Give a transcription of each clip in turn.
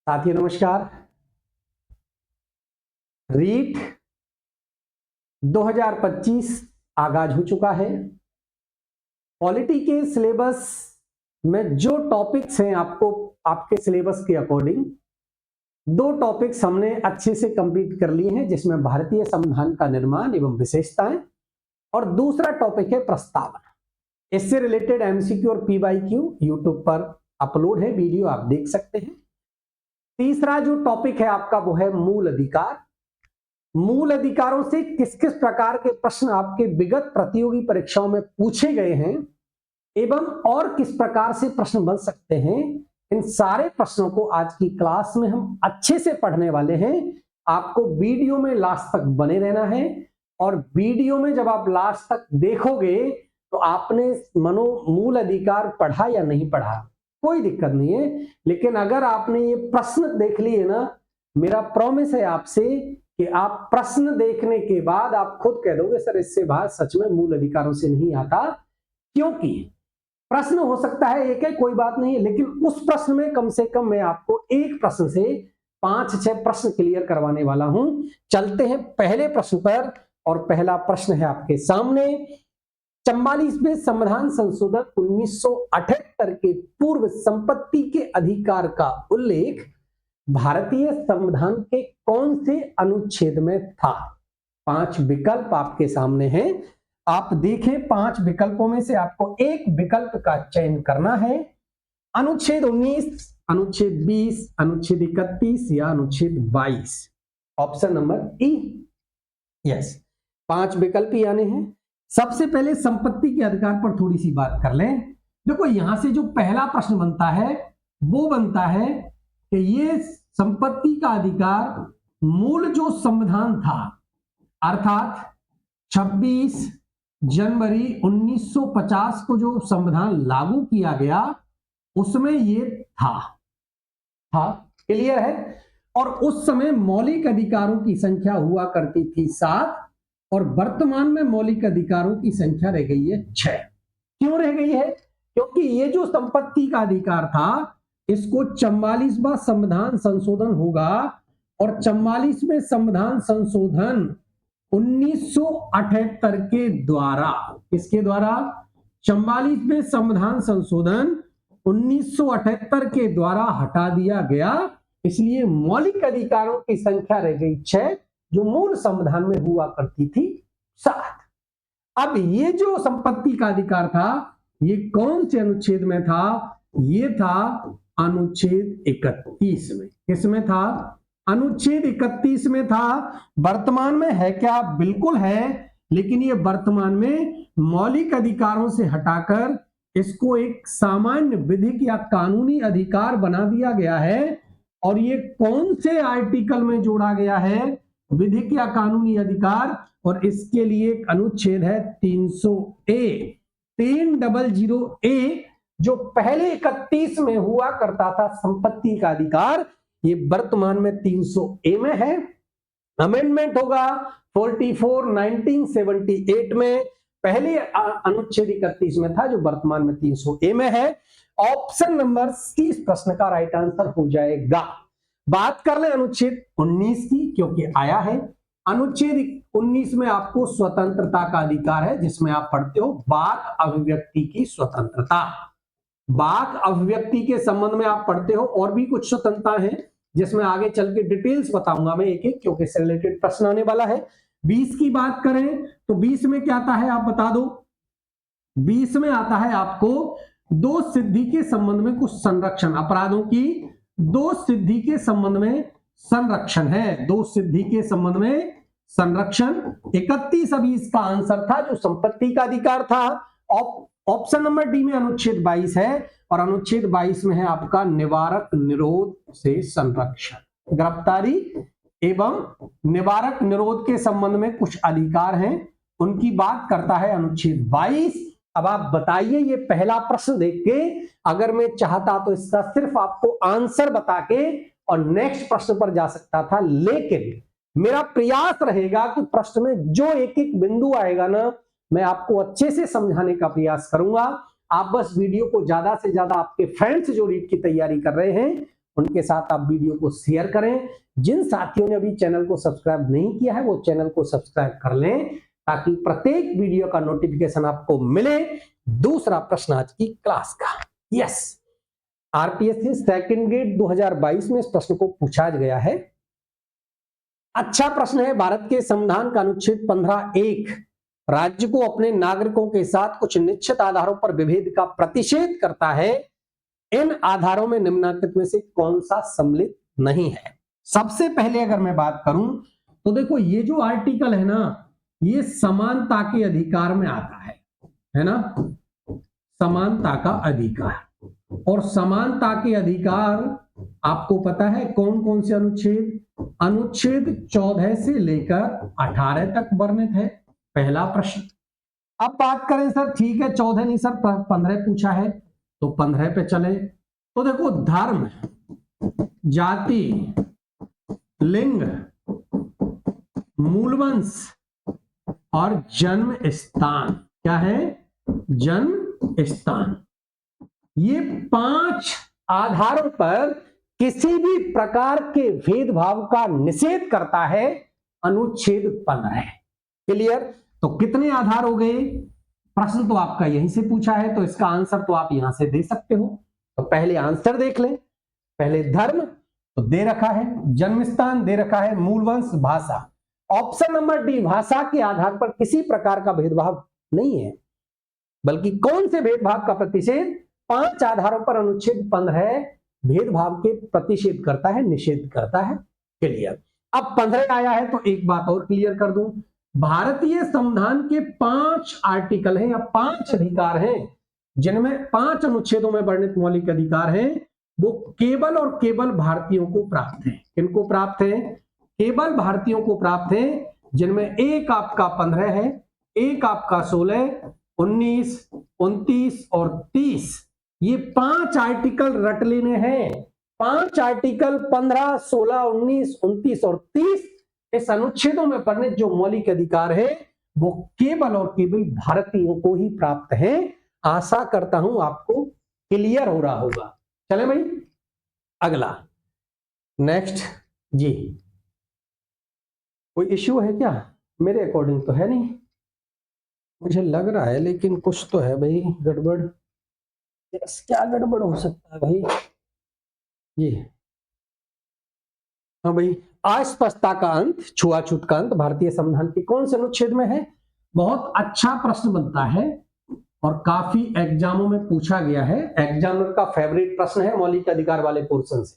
साथियों नमस्कार। रीट 2025 आगाज हो चुका है। पॉलिटी के सिलेबस में जो टॉपिक्स हैं आपको आपके सिलेबस के अकॉर्डिंग दो टॉपिक्स हमने अच्छे से कंप्लीट कर लिए हैं, जिसमें भारतीय संविधान का निर्माण एवं विशेषताएं और दूसरा टॉपिक है प्रस्तावना। इससे रिलेटेड एमसीक्यू और पीवाईक्यू यूट्यूब पर अपलोड है, वीडियो आप देख सकते हैं। तीसरा जो टॉपिक है आपका वो है मूल अधिकार। मूल अधिकारों से किस किस प्रकार के प्रश्न आपके विगत प्रतियोगी परीक्षाओं में पूछे गए हैं एवं और किस प्रकार से प्रश्न बन सकते हैं, इन सारे प्रश्नों को आज की क्लास में हम अच्छे से पढ़ने वाले हैं। आपको वीडियो में लास्ट तक बने रहना है और वीडियो में जब आप लास्ट तक देखोगे तो आपने मूल अधिकार पढ़ा या नहीं पढ़ा कोई दिक्कत नहीं है, लेकिन अगर आपने ये प्रश्न देख लिए ना, मेरा प्रॉमिस है आपसे कि आप प्रश्न देखने के बाद आप खुद कह दोगे सर इससे बाहर सच में मूल अधिकारों से नहीं आता। क्योंकि प्रश्न हो सकता है एक है, कोई बात नहीं है, लेकिन उस प्रश्न में कम से कम मैं आपको एक प्रश्न से 5-6 प्रश्न क्लियर करवाने वाला हूं। चलते हैं पहले प्रश्न पर, और पहला प्रश्न है आपके सामने। 44वें संविधान संशोधन 1978 के पूर्व संपत्ति के अधिकार का उल्लेख भारतीय संविधान के कौन से अनुच्छेद में था? 5 विकल्प आपके सामने हैं, आप देखें 5 विकल्पों में से आपको एक विकल्प का चयन करना है। अनुच्छेद 19, अनुच्छेद 20, अनुच्छेद 31 या अनुच्छेद 22। ऑप्शन नंबर ई। यस, 5 विकल्प ही आने हैं। सबसे पहले संपत्ति के अधिकार पर थोड़ी सी बात कर लें। देखो यहां से जो पहला प्रश्न बनता है वो बनता है कि ये संपत्ति का अधिकार मूल जो संविधान था, अर्थात 26 जनवरी 1950 को जो संविधान लागू किया गया उसमें ये था। क्लियर है? और उस समय मौलिक अधिकारों की संख्या हुआ करती थी 7 और वर्तमान में मौलिक अधिकारों की संख्या रह गई है 6। क्यों रह गई है? क्योंकि ये जो संपत्ति का अधिकार था इसको 44वां संविधान संशोधन होगा और 44वें संविधान संशोधन 1978 के द्वारा, किसके द्वारा? 44वें संविधान संशोधन 1978 के द्वारा हटा दिया गया। इसलिए मौलिक अधिकारों की संख्या रह गई 6, जो मूल संविधान में हुआ करती थी 7। अब ये जो संपत्ति का अधिकार था ये कौन से अनुच्छेद में था? ये था अनुच्छेद 31 में। किसमें था? अनुच्छेद 31 में था। वर्तमान में है क्या? बिल्कुल है, लेकिन ये वर्तमान में मौलिक अधिकारों से हटाकर इसको एक सामान्य विधिक या कानूनी अधिकार बना दिया गया है। और ये कौन से आर्टिकल में जोड़ा गया है? विधिक या कानूनी अधिकार, और इसके लिए एक अनुच्छेद है 300A, 300A, जो पहले 31 में हुआ करता था संपत्ति का अधिकार, ये वर्तमान में 300A में है। अमेंडमेंट होगा 44 1978 में, पहले अनुच्छेद 31 में था जो वर्तमान में 300A में है। ऑप्शन नंबर सी इस प्रश्न का राइट आंसर हो जाएगा। बात कर ले अनुच्छेद 19 की, क्योंकि आया है। अनुच्छेद 19 में आपको स्वतंत्रता का अधिकार है, जिसमें आप पढ़ते हो वाक अभिव्यक्ति की स्वतंत्रता। वाक अभिव्यक्ति के संबंध में आप पढ़ते हो और भी कुछ स्वतंत्रता है, जिसमें आगे चल के डिटेल्स बताऊंगा मैं एक एक, क्योंकि इससे रिलेटेड प्रश्न आने वाला है। 20 की बात करें तो 20 में क्या आता है आप बता दो? 20 में आता है आपको दो सिद्धि के संबंध में कुछ संरक्षण, अपराधों की दो सिद्धि के संबंध में संरक्षण है, दो सिद्धि के संबंध में संरक्षण। 31 अभी इसका आंसर था जो संपत्ति का अधिकार था। ऑप्शन नंबर डी में अनुच्छेद 22 है, और अनुच्छेद 22 में है आपका निवारक निरोध से संरक्षण। गिरफ्तारी एवं निवारक निरोध के संबंध में कुछ अधिकार हैं, उनकी बात करता है अनुच्छेद 22। अब आप बताइए, ये पहला प्रश्न देख के अगर मैं चाहता तो इसका सिर्फ आपको आंसर बता के और नेक्स्ट प्रश्न पर जा सकता था, लेकिन मेरा प्रयास रहेगा कि प्रश्न में जो एक एक बिंदु आएगा ना, मैं आपको अच्छे से समझाने का प्रयास करूंगा। आप बस वीडियो को ज्यादा से ज्यादा आपके फ्रेंड्स जो रीट की तैयारी कर रहे हैं उनके साथ आप वीडियो को शेयर करें। जिन साथियों ने अभी चैनल को सब्सक्राइब नहीं किया है वो चैनल को सब्सक्राइब कर लें ताकि प्रत्येक वीडियो का नोटिफिकेशन आपको मिले। दूसरा प्रश्न आज की क्लास का, यस, आरपीएससी सेकंड ग्रेड 2022 में इस प्रश्न को पूछा गया है। अच्छा प्रश्न है। भारत के संविधान का अनुच्छेद 15(1) राज्य को अपने नागरिकों के साथ कुछ निश्चित आधारों पर विभेद का प्रतिषेध करता है। इन आधारों में निम्नलिखित में से कौन सा सम्मिलित नहीं है? सबसे पहले अगर मैं बात करूं तो देखो, ये जो आर्टिकल है ना, ये समानता के अधिकार में आता है ना, समानता का अधिकार। और समानता के अधिकार आपको पता है कौन कौन से अनुच्छेद? अनुच्छेद 14 से लेकर 18 तक वर्णित है। पहला प्रश्न। अब बात करें सर, ठीक है 14 नहीं सर 15 पूछा है, तो 15 पे चले। तो देखो, धर्म, जाति, लिंग, मूलवंश और जन्म स्थान। क्या है? जन्म स्थान। ये 5 आधारों पर किसी भी प्रकार के भेदभाव का निषेध करता है अनुच्छेद 15। क्लियर? तो कितने आधार हो गए? प्रश्न तो आपका यहीं से पूछा है, तो इसका आंसर तो आप यहां से दे सकते हो। तो पहले आंसर देख लें। पहले धर्म तो दे रखा है, जन्म स्थान दे रखा है, मूलवंश, भाषा। ऑप्शन नंबर डी, भाषा के आधार पर किसी प्रकार का भेदभाव नहीं है, बल्कि कौन से भेदभाव का प्रतिषेध? 5 आधारों पर अनुच्छेद 15 भेदभाव के प्रतिषेध करता है, निषेध करता है। क्लियर? अब 15 आया है तो एक बात और क्लियर कर दूं, भारतीय संविधान के 5 आर्टिकल हैं या 5 अधिकार हैं, जिनमें 5 अनुच्छेदों में वर्णित मौलिक अधिकार हैं, वो केवल और केवल भारतीयों को प्राप्त है। किनको प्राप्त है? केवल भारतीयों को प्राप्त है, जिनमें एक आपका 15 है, एक आपका 16, 19, 29 और 30। ये 5 आर्टिकल रट लेने हैं। 5 आर्टिकल 15, 16, 19, 29 और 30 इस अनुच्छेदों में वर्णित जो मौलिक अधिकार है वो केवल और केवल भारतीयों को ही प्राप्त है। आशा करता हूं आपको क्लियर हो रहा होगा। चले भाई, अगला, नेक्स्ट जी। कोई इश्यू है क्या? मेरे अकॉर्डिंग तो है नहीं, मुझे लग रहा है, लेकिन कुछ तो है भाई गड़बड़। क्या गड़बड़ हो सकता है भाई? जी हाँ भाई, अस्पष्टता का अंत, छुआछूत का अंत भारतीय संविधान के कौन से अनुच्छेद में है? बहुत अच्छा प्रश्न बनता है और काफी एग्जामों में पूछा गया है। एग्जामिनर का फेवरेट प्रश्न है मौलिक अधिकार वाले पोर्शन से।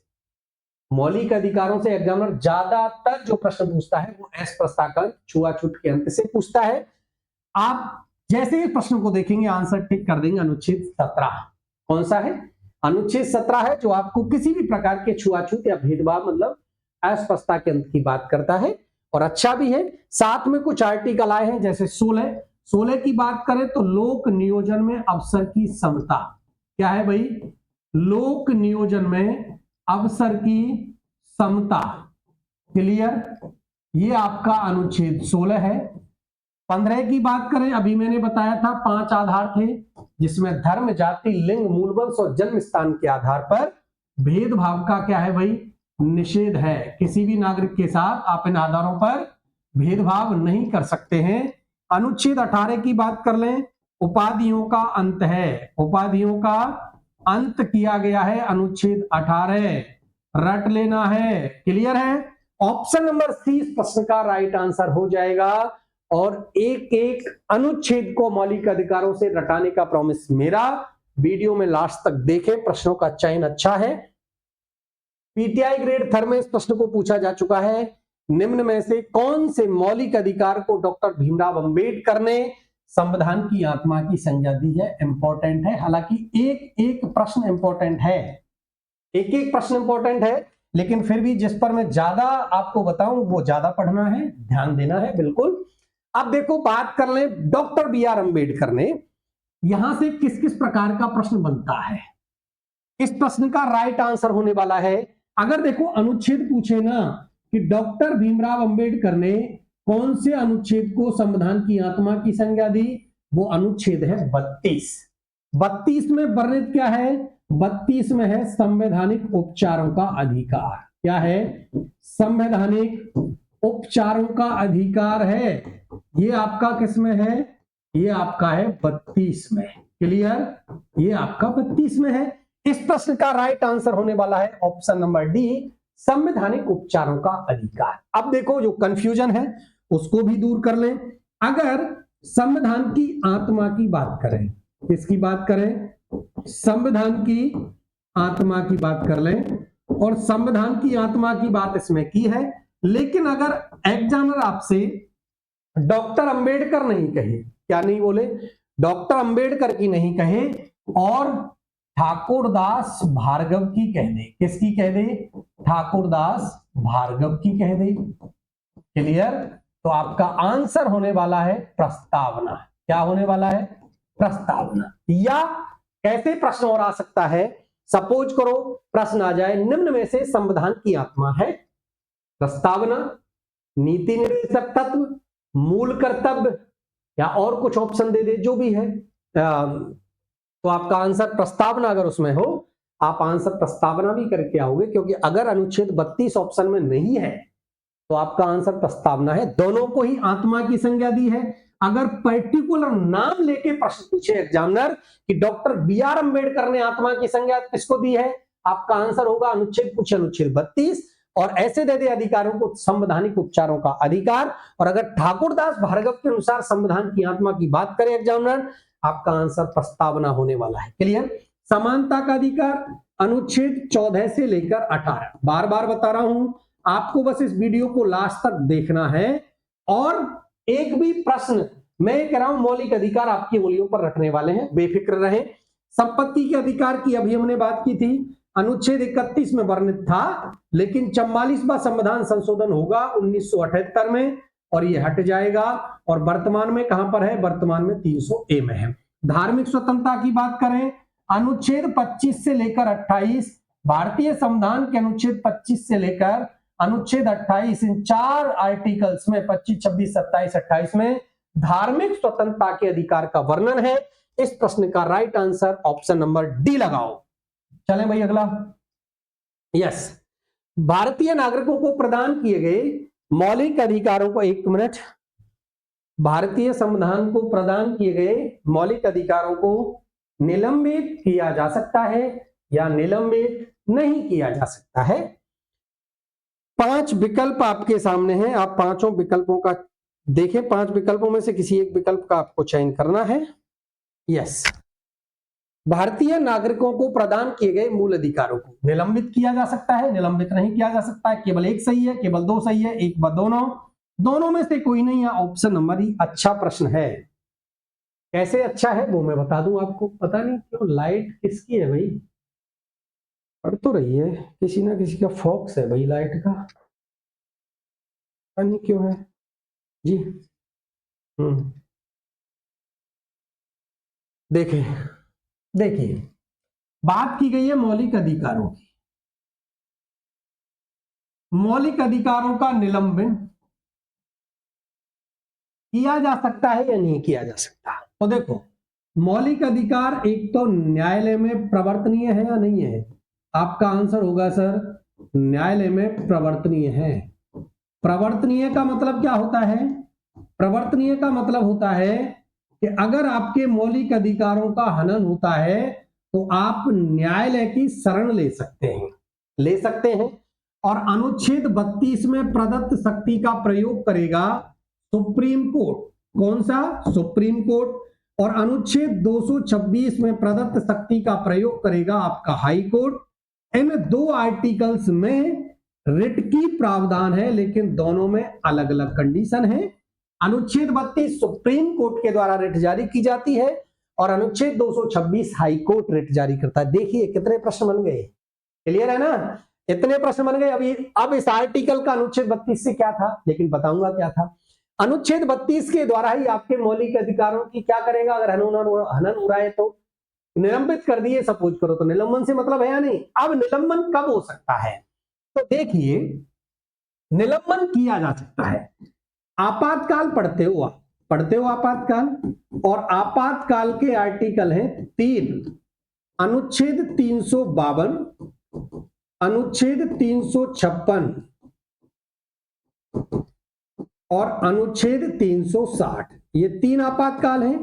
मौलिक अधिकारों से एग्जामिनर ज्यादातर जो प्रश्न पूछता है वो अस्पष्टता का अंत, छुआछूत के अंत से पूछता है। आप जैसे ही प्रश्न को देखेंगे आंसर टिक कर देंगे। अनुच्छेद 17 कौन सा है? अनुच्छेद 17 है जो आपको किसी भी प्रकार के छुआछूत या भेदभाव मतलब अस्पष्टता के अंत की बात करता है। और अच्छा भी है। साथ में कुछ आर्टिकल आए हैं, जैसे 16 की बात करें तो लोक नियोजन में अवसर की समता। क्या है भाई? लोक नियोजन में अवसर की समता। क्लियर? ये आपका अनुच्छेद 16 है। 15 की बात करें, अभी मैंने बताया था 5 आधार थे, जिसमें धर्म, जाति, लिंग, मूलवंश और जन्म स्थान के आधार पर भेदभाव का क्या है भाई? निषेध है। किसी भी नागरिक के साथ आप इन आधारों पर भेदभाव नहीं कर सकते हैं। अनुच्छेद 18 की बात कर लें, उपाधियों का अंत है। उपाधियों का अंत किया गया है अनुच्छेद 18, रट लेना है। क्लियर है? ऑप्शन नंबर सी इस प्रश्न का राइट आंसर हो जाएगा। और एक एक अनुच्छेद को मौलिक अधिकारों से रटाने का प्रॉमिस मेरा। वीडियो में लास्ट तक देखें, प्रश्नों का चयन अच्छा है। पीटीआई ग्रेड थर्ड में इस प्रश्न को पूछा जा चुका है, निम्न में से कौन से मौलिक अधिकार को डॉक्टर भीमराव अंबेडकर ने संविधान की आत्मा की संज्ञा दी है? इंपॉर्टेंट है, हालांकि एक एक प्रश्न इंपॉर्टेंट है, एक एक प्रश्न इंपॉर्टेंट है, लेकिन फिर भी जिस पर मैं ज्यादा आपको बताऊं वो ज्यादा पढ़ना है, ध्यान देना है बिल्कुल। अब देखो, बात कर लें डॉक्टर बी आर अंबेडकर ने, यहां से किस किस प्रकार का प्रश्न बनता है। इस प्रश्न का राइट आंसर होने वाला है, अगर देखो अनुच्छेद पूछे ना कि डॉक्टर भीमराव अंबेडकर ने कौन से अनुच्छेद को संविधान की आत्मा की संज्ञा दी, वो अनुच्छेद है 32। 32 में वर्णित क्या है? 32 में है संवैधानिक उपचारों का अधिकार। क्या है? संवैधानिक उपचारों का अधिकार है। ये आपका किस में है? ये आपका है 32 में। क्लियर? ये आपका 32 में है। इस प्रश्न का राइट आंसर होने वाला है ऑप्शन नंबर डी, संवैधानिक उपचारों का अधिकार। अब देखो जो कंफ्यूजन है उसको भी दूर कर लें। अगर संविधान की आत्मा की बात करें, किसकी बात करें? संविधान की आत्मा की बात कर लें, और संविधान की आत्मा की बात इसमें की है, लेकिन अगर एग्जामिनर आपसे डॉक्टर अंबेडकर नहीं कहे, क्या नहीं बोले? डॉक्टर अंबेडकर की नहीं कहे और ठाकुरदास भार्गव की कह दे। किसकी कह दे? ठाकुरदास भार्गव की कह दे। क्लियर? तो आपका आंसर होने वाला है प्रस्तावना। क्या होने वाला है? प्रस्तावना। या कैसे प्रश्न और आ सकता है? सपोज करो प्रश्न आ जाए, निम्न में से संविधान की आत्मा है प्रस्तावना, नीति निर्देशक तत्व, मूल कर्तव्य, या और कुछ ऑप्शन दे दे जो भी है। तो आपका आंसर प्रस्तावना अगर उसमें हो, आप आंसर प्रस्तावना भी करके आओगे, क्योंकि अगर अनुच्छेद 32 ऑप्शन में नहीं है तो आपका आंसर प्रस्तावना है। दोनों को ही आत्मा की संज्ञा दी है। अगर पर्टिकुलर नाम लेके प्रश्न पूछे एग्जामिनर कि डॉक्टर बी आर अंबेडकर ने आत्मा की संज्ञा किसको दी है, आपका आंसर होगा अनुच्छेद पूछे अनुच्छेद 32, और ऐसे दे दे अधिकारों को संवैधानिक उपचारों का अधिकार। और अगर ठाकुरदास भार्गव के अनुसार संविधान की आत्मा की बात करें एग्जामिनर, आपका आंसर प्रस्तावना होने वाला है। क्लियर? समानता का अधिकार अनुच्छेद 14 से लेकर 18, बार बार बता रहा हूं, आपको बस इस वीडियो को लास्ट तक देखना है। और एक भी प्रश्न मैं कह रहा हूं मौलिक अधिकार आपकी उंगलियों पर रखने वाले हैं, बेफिक्र रहें। संपत्ति के अधिकार की अभी हमने बात की थी, अनुच्छेद 31 में वर्णित था, लेकिन 44वां संविधान संशोधन होगा 1978 में और ये हट जाएगा। और वर्तमान में कहां पर है? वर्तमान में 300A में है। धार्मिक स्वतंत्रता की बात करें, अनुच्छेद 25 से लेकर 28, भारतीय संविधान के अनुच्छेद 25 से लेकर अनुच्छेद 28, इन 4 आर्टिकल्स में 25, 26, 27, 28 में धार्मिक स्वतंत्रता के अधिकार का वर्णन है। इस प्रश्न का right answer option number D लगाओ। चलें भाई अगला। यस, भारतीय नागरिकों को प्रदान किए गए मौलिक अधिकारों को, एक मिनट, भारतीय संविधान को प्रदान किए गए मौलिक अधिकारों को निलंबित किया जा सकता है या निलंबित नहीं किया जा सकता है। 5 विकल्प आपके सामने हैं, आप पांचों विकल्पों का देखें। 5 विकल्पों में से किसी एक विकल्प का आपको चयन करना है। यस, भारतीय नागरिकों को प्रदान किए गए मूल अधिकारों को निलंबित किया जा सकता है, निलंबित नहीं किया जा सकता है। केवल एक सही है, केवल 2 सही है, एक व दोनों में से कोई नहीं है। ऑप्शन नंबर ही अच्छा प्रश्न है। कैसे अच्छा है वो मैं बता दूं आपको। पता नहीं क्यों लाइट किसकी है भाई, पड़ तो रही है, किसी ना किसी का फोक्स है भाई लाइट का, पता नहीं क्यों है जी। देखिए बात की गई है मौलिक अधिकारों की। मौलिक अधिकारों का निलंबन किया जा सकता है या नहीं किया जा सकता? तो देखो, मौलिक अधिकार एक तो न्यायालय में प्रवर्तनीय है या नहीं है? आपका आंसर होगा सर न्यायालय में प्रवर्तनीय है। प्रवर्तनीय का मतलब क्या होता है? प्रवर्तनीय का मतलब होता है कि अगर आपके मौलिक अधिकारों का हनन होता है तो आप न्यायालय की शरण ले सकते हैं। और अनुच्छेद 32 में प्रदत्त शक्ति का प्रयोग करेगा सुप्रीम कोर्ट। कौन सा? Supreme court. और अनुच्छेद 226 में प्रदत्त शक्ति का प्रयोग करेगा आपका हाई कोर्ट। इन 2 आर्टिकल्स में रिट की प्रावधान है, लेकिन दोनों में अलग अलग कंडीशन है। अनुच्छेद 32 सुप्रीम कोर्ट के द्वारा रिट जारी की जाती है और अनुच्छेद 226 हाई कोर्ट रिट जारी करता है। देखिए कितने प्रश्न बन गए। क्लियर है ना? इतने प्रश्न बन गए। अब इस आर्टिकल का अनुच्छेद 32 से क्या था, लेकिन बताऊंगा क्या था। अनुच्छेद 32 के द्वारा ही आपके मौलिक अधिकारों की क्या करेगा? अगर हनन हो रहा है तो निलंबित कर दिए, सपोज करो, तो निलंबन से मतलब है या नहीं? अब निलंबन कब हो सकता है? तो देखिए, निलंबन किया जा सकता है आपातकाल। पढ़ते हो आपातकाल, और आपातकाल के आर्टिकल हैं 3, अनुच्छेद 352, अनुच्छेद 356 और अनुच्छेद 360, ये 3 आपातकाल हैं,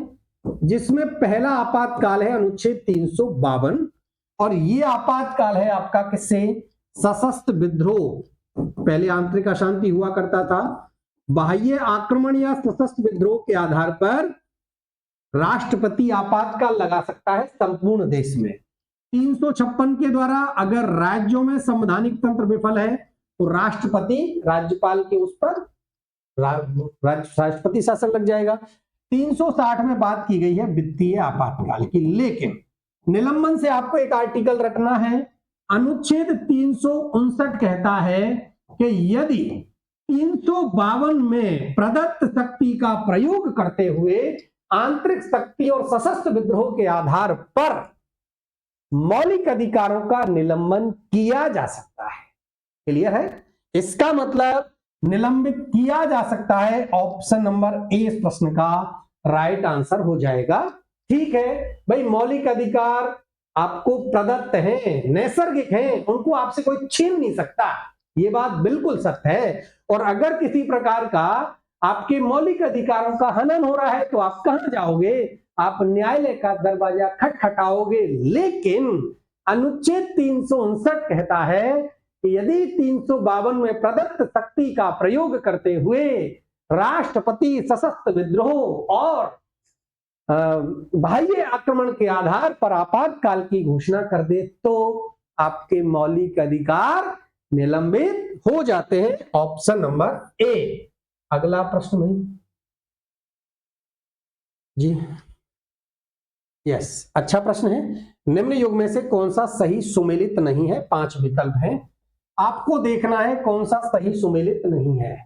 जिसमें पहला आपातकाल है अनुच्छेद 352 और ये आपातकाल है आपका किससे? सशस्त्र विद्रोह। पहले आंतरिक अशांति हुआ करता था, बाह्य आक्रमण या सशस्त्र विद्रोह के आधार पर राष्ट्रपति आपातकाल लगा सकता है संपूर्ण देश में। 356 के द्वारा अगर राज्यों में संवैधानिक तंत्र विफल है तो राष्ट्रपति राज्यपाल के उस पर राष्ट्रपति शासन लग जाएगा। 360 में बात की गई है वित्तीय आपातकाल की, लेकिन निलंबन से आपको एक आर्टिकल रटना है। अनुच्छेद 359 कहता है कि यदि 352 में प्रदत्त शक्ति का प्रयोग करते हुए आंतरिक शक्ति और सशस्त्र विद्रोह के आधार पर मौलिक अधिकारों का निलंबन किया जा सकता है। क्लियर है? इसका मतलब निलंबित किया जा सकता है। ऑप्शन नंबर ए इस प्रश्न का राइट आंसर हो जाएगा। ठीक है भाई, मौलिक अधिकार आपको प्रदत्त हैं, नैसर्गिक हैं, उनको आपसे कोई छीन नहीं सकता, ये बात बिल्कुल सत्य है। और अगर किसी प्रकार का आपके मौलिक अधिकारों का हनन हो रहा है तो आप कहां जाओगे? आप न्यायालय का दरवाजा खटखटाओगे। लेकिन अनुच्छेद 359 कहता है कि यदि 352 में प्रदत्त शक्ति का प्रयोग करते हुए राष्ट्रपति सशस्त्र विद्रोह और बाह्य आक्रमण के आधार पर आपातकाल की घोषणा कर दे तो आपके मौलिक अधिकार निलंबित हो जाते हैं। Option number A. अगला प्रश्न भाई जी, यस, अच्छा प्रश्न है। निम्न युग में से कौन सा सही सुमेलित नहीं है? 5 विकल्प हैं, आपको देखना है कौन सा सही सुमेलित नहीं है।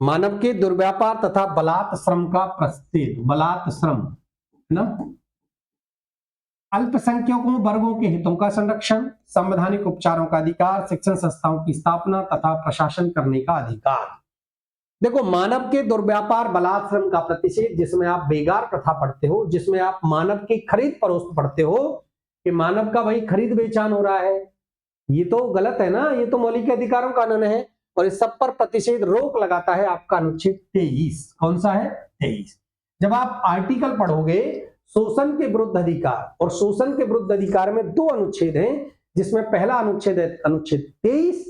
मानव के दुर्व्यापार तथा बलात् श्रम का प्रच्छेद, बलात् श्रम है ना, अल्पसंख्यकों वर्गों के हितों का संरक्षण, संवैधानिक उपचारों का अधिकार, शिक्षण संस्थाओं की स्थापना तथा प्रशासन करने का अधिकार। देखो, मानव के दुर्व्यापार बलात् श्रम का प्रतिषेध, जिसमें आप बेगार प्रथा पढ़ते हो, जिसमें आप मानव की खरीद फरोख्त पढ़ते हो कि मानव का भाई खरीद बेचान हो रहा है, ये तो गलत है ना, ये तो मौलिक अधिकारों का हनन है। और इस सब पर प्रतिषेध रोक लगाता है आपका अनुच्छेद 23। कौन सा है? 23। जब आप आर्टिकल पढ़ोगे शोषण के विरुद्ध अधिकार, और शोषण के विरुद्ध अधिकार में 2 अनुच्छेद हैं, जिसमें पहला अनुच्छेद है अनुच्छेद 23,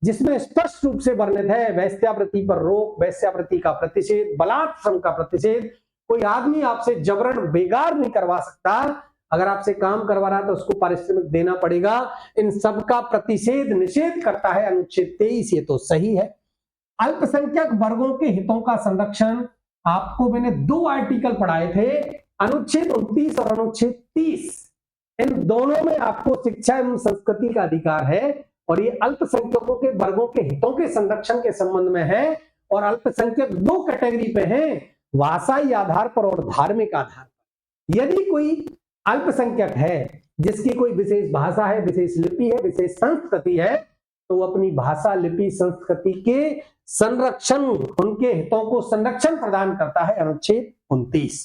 जिसमें स्पष्ट रूप से वर्णित है वैश्यावृत्ति पर रोक, वैश्यावृत्ति का प्रतिषेध, बलात् श्रम का प्रतिषेध। कोई आदमी आपसे जबरन बेगार नहीं करवा सकता, अगर आपसे काम करवा रहा है तो उसको पारिश्रमिक देना पड़ेगा। इन सब का प्रतिषेध निषेध करता है अनुच्छेद 23, ये तो सही है। अल्पसंख्यक वर्गों के हितों का संरक्षण, आपको मैंने 2 आर्टिकल पढ़ाए थे, अनुच्छेद 29 और अनुच्छेद 30। इन दोनों में आपको शिक्षा एवं संस्कृति का अधिकार है और ये अल्पसंख्यकों के वर्गों के हितों के संरक्षण के संबंध में है। और अल्पसंख्यक 2 कैटेगरी पे हैं, भाषाई आधार पर और धार्मिक आधार पर। यदि कोई अल्पसंख्यक है जिसकी कोई विशेष भाषा है, विशेष लिपि है, विशेष संस्कृति है, तो वो अपनी भाषा, लिपि, संस्कृति के संरक्षण, उनके हितों को संरक्षण प्रदान करता है अनुच्छेद 29।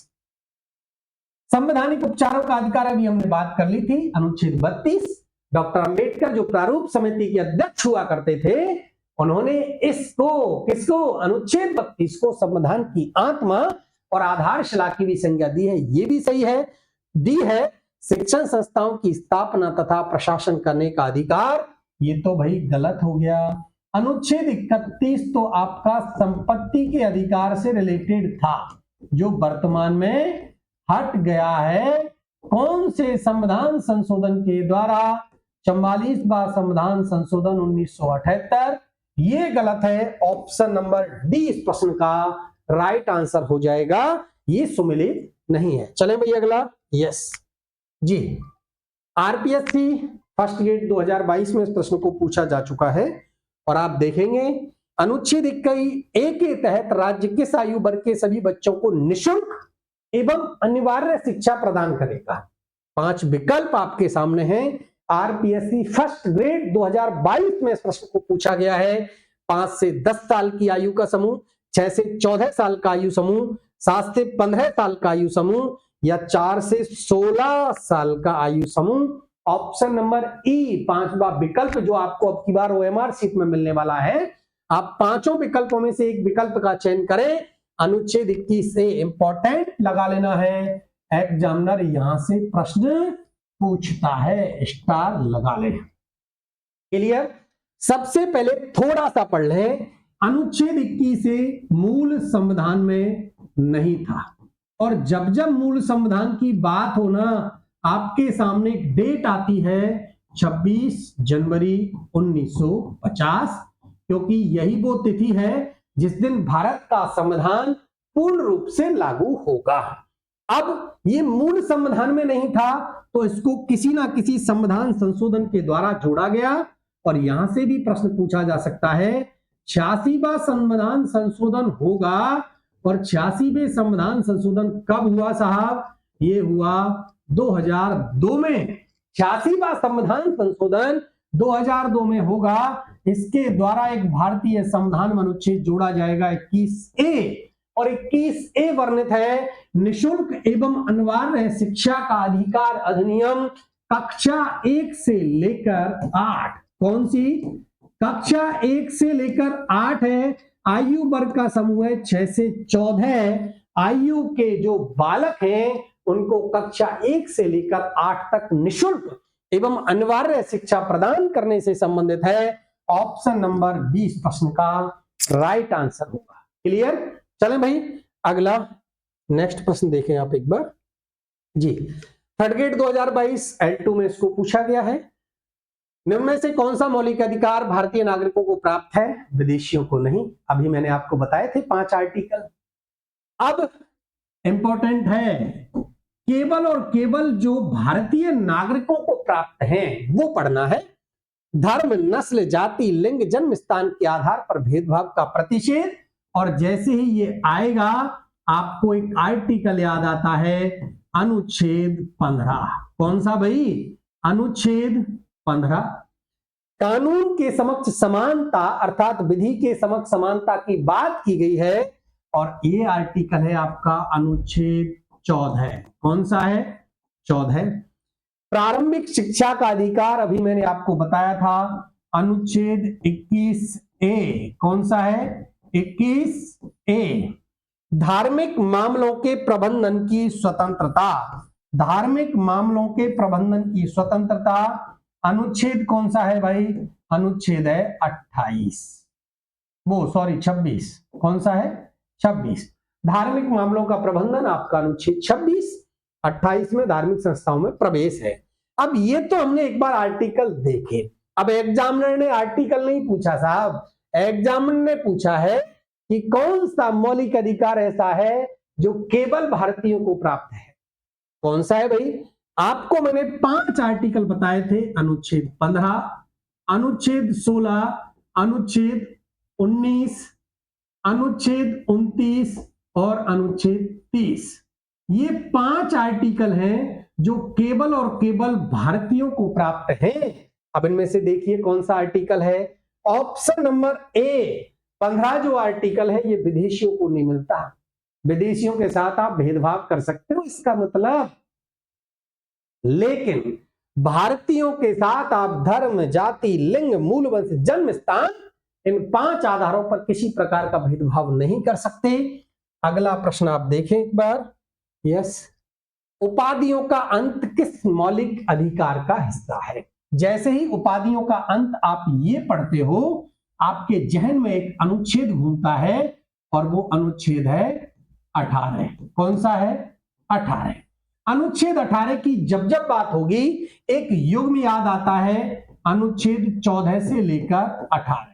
संवैधानिक उपचारों का अधिकार अभी हमने बात कर ली थी, अनुच्छेद 32। डॉक्टर अंबेडकर जो प्रारूप समिति के अध्यक्ष हुआ करते थे, उन्होंने इसको, किसको? अनुच्छेद 32 को संविधान की आत्मा और आधारशिला की भी संज्ञा दी है। ये भी सही है, दी है। शिक्षण संस्थाओं की स्थापना तथा प्रशासन करने का अधिकार, ये तो भाई गलत हो गया। अनुच्छेद 31 तो आपका संपत्ति के अधिकार से रिलेटेड था, जो वर्तमान में हट गया है। कौन से संविधान संशोधन के द्वारा? 44वां संविधान संशोधन 1978। ये गलत है। ऑप्शन नंबर डी इस प्रश्न का राइट आंसर हो जाएगा, ये सुमेलित नहीं है। चलें भाई अगला। यस जी, आरपीएससी फर्स्ट ग्रेड 2022 में इस प्रश्न को पूछा जा चुका है और आप देखेंगे अनुच्छेद 21A के तहत राज्य किस आयु वर्ग के सभी बच्चों को निःशुल्क एवं अनिवार्य शिक्षा प्रदान करेगा? 5 विकल्प आपके सामने हैं। आरपीएससी फर्स्ट ग्रेड 2022 में इस प्रश्न को पूछा गया है। 5 से 10 साल की आयु का समूह, 6 से 14 साल का आयु समूह, 7 से 15 साल का आयु समूह या 4 से 16 साल का आयु समूह। ऑप्शन नंबर ई 5वां विकल्प जो आपको अब की बार ओएमआर शीट में मिलने वाला है, आप पांचों विकल्पों में से एक विकल्प का चयन करें। अनुच्छेद 21 से इंपॉर्टेंट लगा लेना है, एग्जामिनर यहां से प्रश्न पूछता है, स्टार लगा ले। क्लियर? सबसे पहले थोड़ा सा पढ़ लें। अनुच्छेद 21 से मूल संविधान में नहीं था, और जब जब मूल संविधान की बात हो ना, आपके सामने एक डेट आती है 26 जनवरी 1950, क्योंकि यही वो तिथि है जिस दिन भारत का संविधान पूर्ण रूप से लागू होगा। अब ये मूल संविधान में नहीं था, तो इसको किसी ना किसी संविधान संशोधन के द्वारा जोड़ा गया, और यहां से भी प्रश्न पूछा जा सकता है 86वां संविधान संशोधन होगा, और 86वें संविधान संशोधन कब हुआ साहब? ये हुआ 2002 में। 86वां संविधान संशोधन 2002 में होगा। इसके द्वारा एक भारतीय संविधान में अनुच्छेद जोड़ा जाएगा 21A, और 21A वर्णित है निशुल्क एवं अनिवार्य शिक्षा का अधिकार अधिनियम कक्षा 1 से लेकर 8। कौन सी? कक्षा 1 से लेकर 8 है। आयु वर्ग का समूह है 6 से 14। आयु के जो बालक हैं उनको कक्षा 1 से लेकर 8 तक निशुल्क एवं अनिवार्य शिक्षा प्रदान करने से संबंधित है। ऑप्शन नंबर 20 प्रश्न का राइट आंसर होगा। क्लियर? चलें भाई, अगला नेक्स्ट प्रश्न देखें आप एक बार जी। थर्ड ग्रेड 2022 L2 में इसको पूछा गया है, निम्न में से कौन सा मौलिक अधिकार भारतीय नागरिकों को प्राप्त है, विदेशियों को नहीं? अभी मैंने आपको बताए थे 5 आर्टिकल। अब इंपॉर्टेंट है, केवल और केवल जो भारतीय नागरिकों को प्राप्त हैं वो पढ़ना है। धर्म, नस्ल, जाति, लिंग, जन्म स्थान के आधार पर भेदभाव का प्रतिषेध, और जैसे ही ये आएगा आपको एक आर्टिकल याद आता है, अनुच्छेद 15। कौन सा भाई? अनुच्छेद 15। कानून के समक्ष समानता अर्थात विधि के समक्ष समानता की बात की गई है, और ये आर्टिकल है आपका अनुच्छेद 14। कौन सा है? 14। प्रारंभिक शिक्षा का अधिकार अभी मैंने आपको बताया था, अनुच्छेद 21A। कौन सा है? 21A। धार्मिक मामलों के प्रबंधन की स्वतंत्रता, धार्मिक मामलों के प्रबंधन की स्वतंत्रता, अनुच्छेद कौन सा है भाई? अनुच्छेद है 28, वो सॉरी 26। कौन सा है? 26। धार्मिक मामलों का प्रबंधन आपका अनुच्छेद 26। 28 में धार्मिक संस्थाओं में प्रवेश है। अब ये तो हमने एक बार आर्टिकल देखे, अब एग्जामिनर ने आर्टिकल नहीं पूछा साहब, एग्जामिनर ने पूछा है कि कौन सा मौलिक अधिकार ऐसा है जो केवल भारतीयों को प्राप्त है। कौन सा है भाई? आपको मैंने 5 आर्टिकल बताए थे, अनुच्छेद 15, अनुच्छेद 16, अनुच्छेद 19, अनुच्छेद 29 और अनुच्छेद 30। ये 5 आर्टिकल हैं जो केवल और केवल भारतीयों को प्राप्त हैं। अब इनमें से देखिए कौन सा आर्टिकल है? ऑप्शन नंबर ए 15 जो आर्टिकल है ये विदेशियों को नहीं मिलता। विदेशियों के साथ आप भेदभाव कर सकते हो इसका मतलब, लेकिन भारतीयों के साथ आप धर्म, जाति, लिंग, मूल वंश, जन्म स्थान, इन 5 आधारों पर किसी प्रकार का भेदभाव नहीं कर सकते। अगला प्रश्न आप देखें एक बार। यस, उपाधियों का अंत किस मौलिक अधिकार का हिस्सा है? जैसे ही उपाधियों का अंत आप ये पढ़ते हो, आपके जहन में एक अनुच्छेद घूमता है और वो अनुच्छेद है 18। कौन सा है? 18। अनुच्छेद 18 की जब जब बात होगी एक युग्म याद आता है, अनुच्छेद 14 से लेकर 18।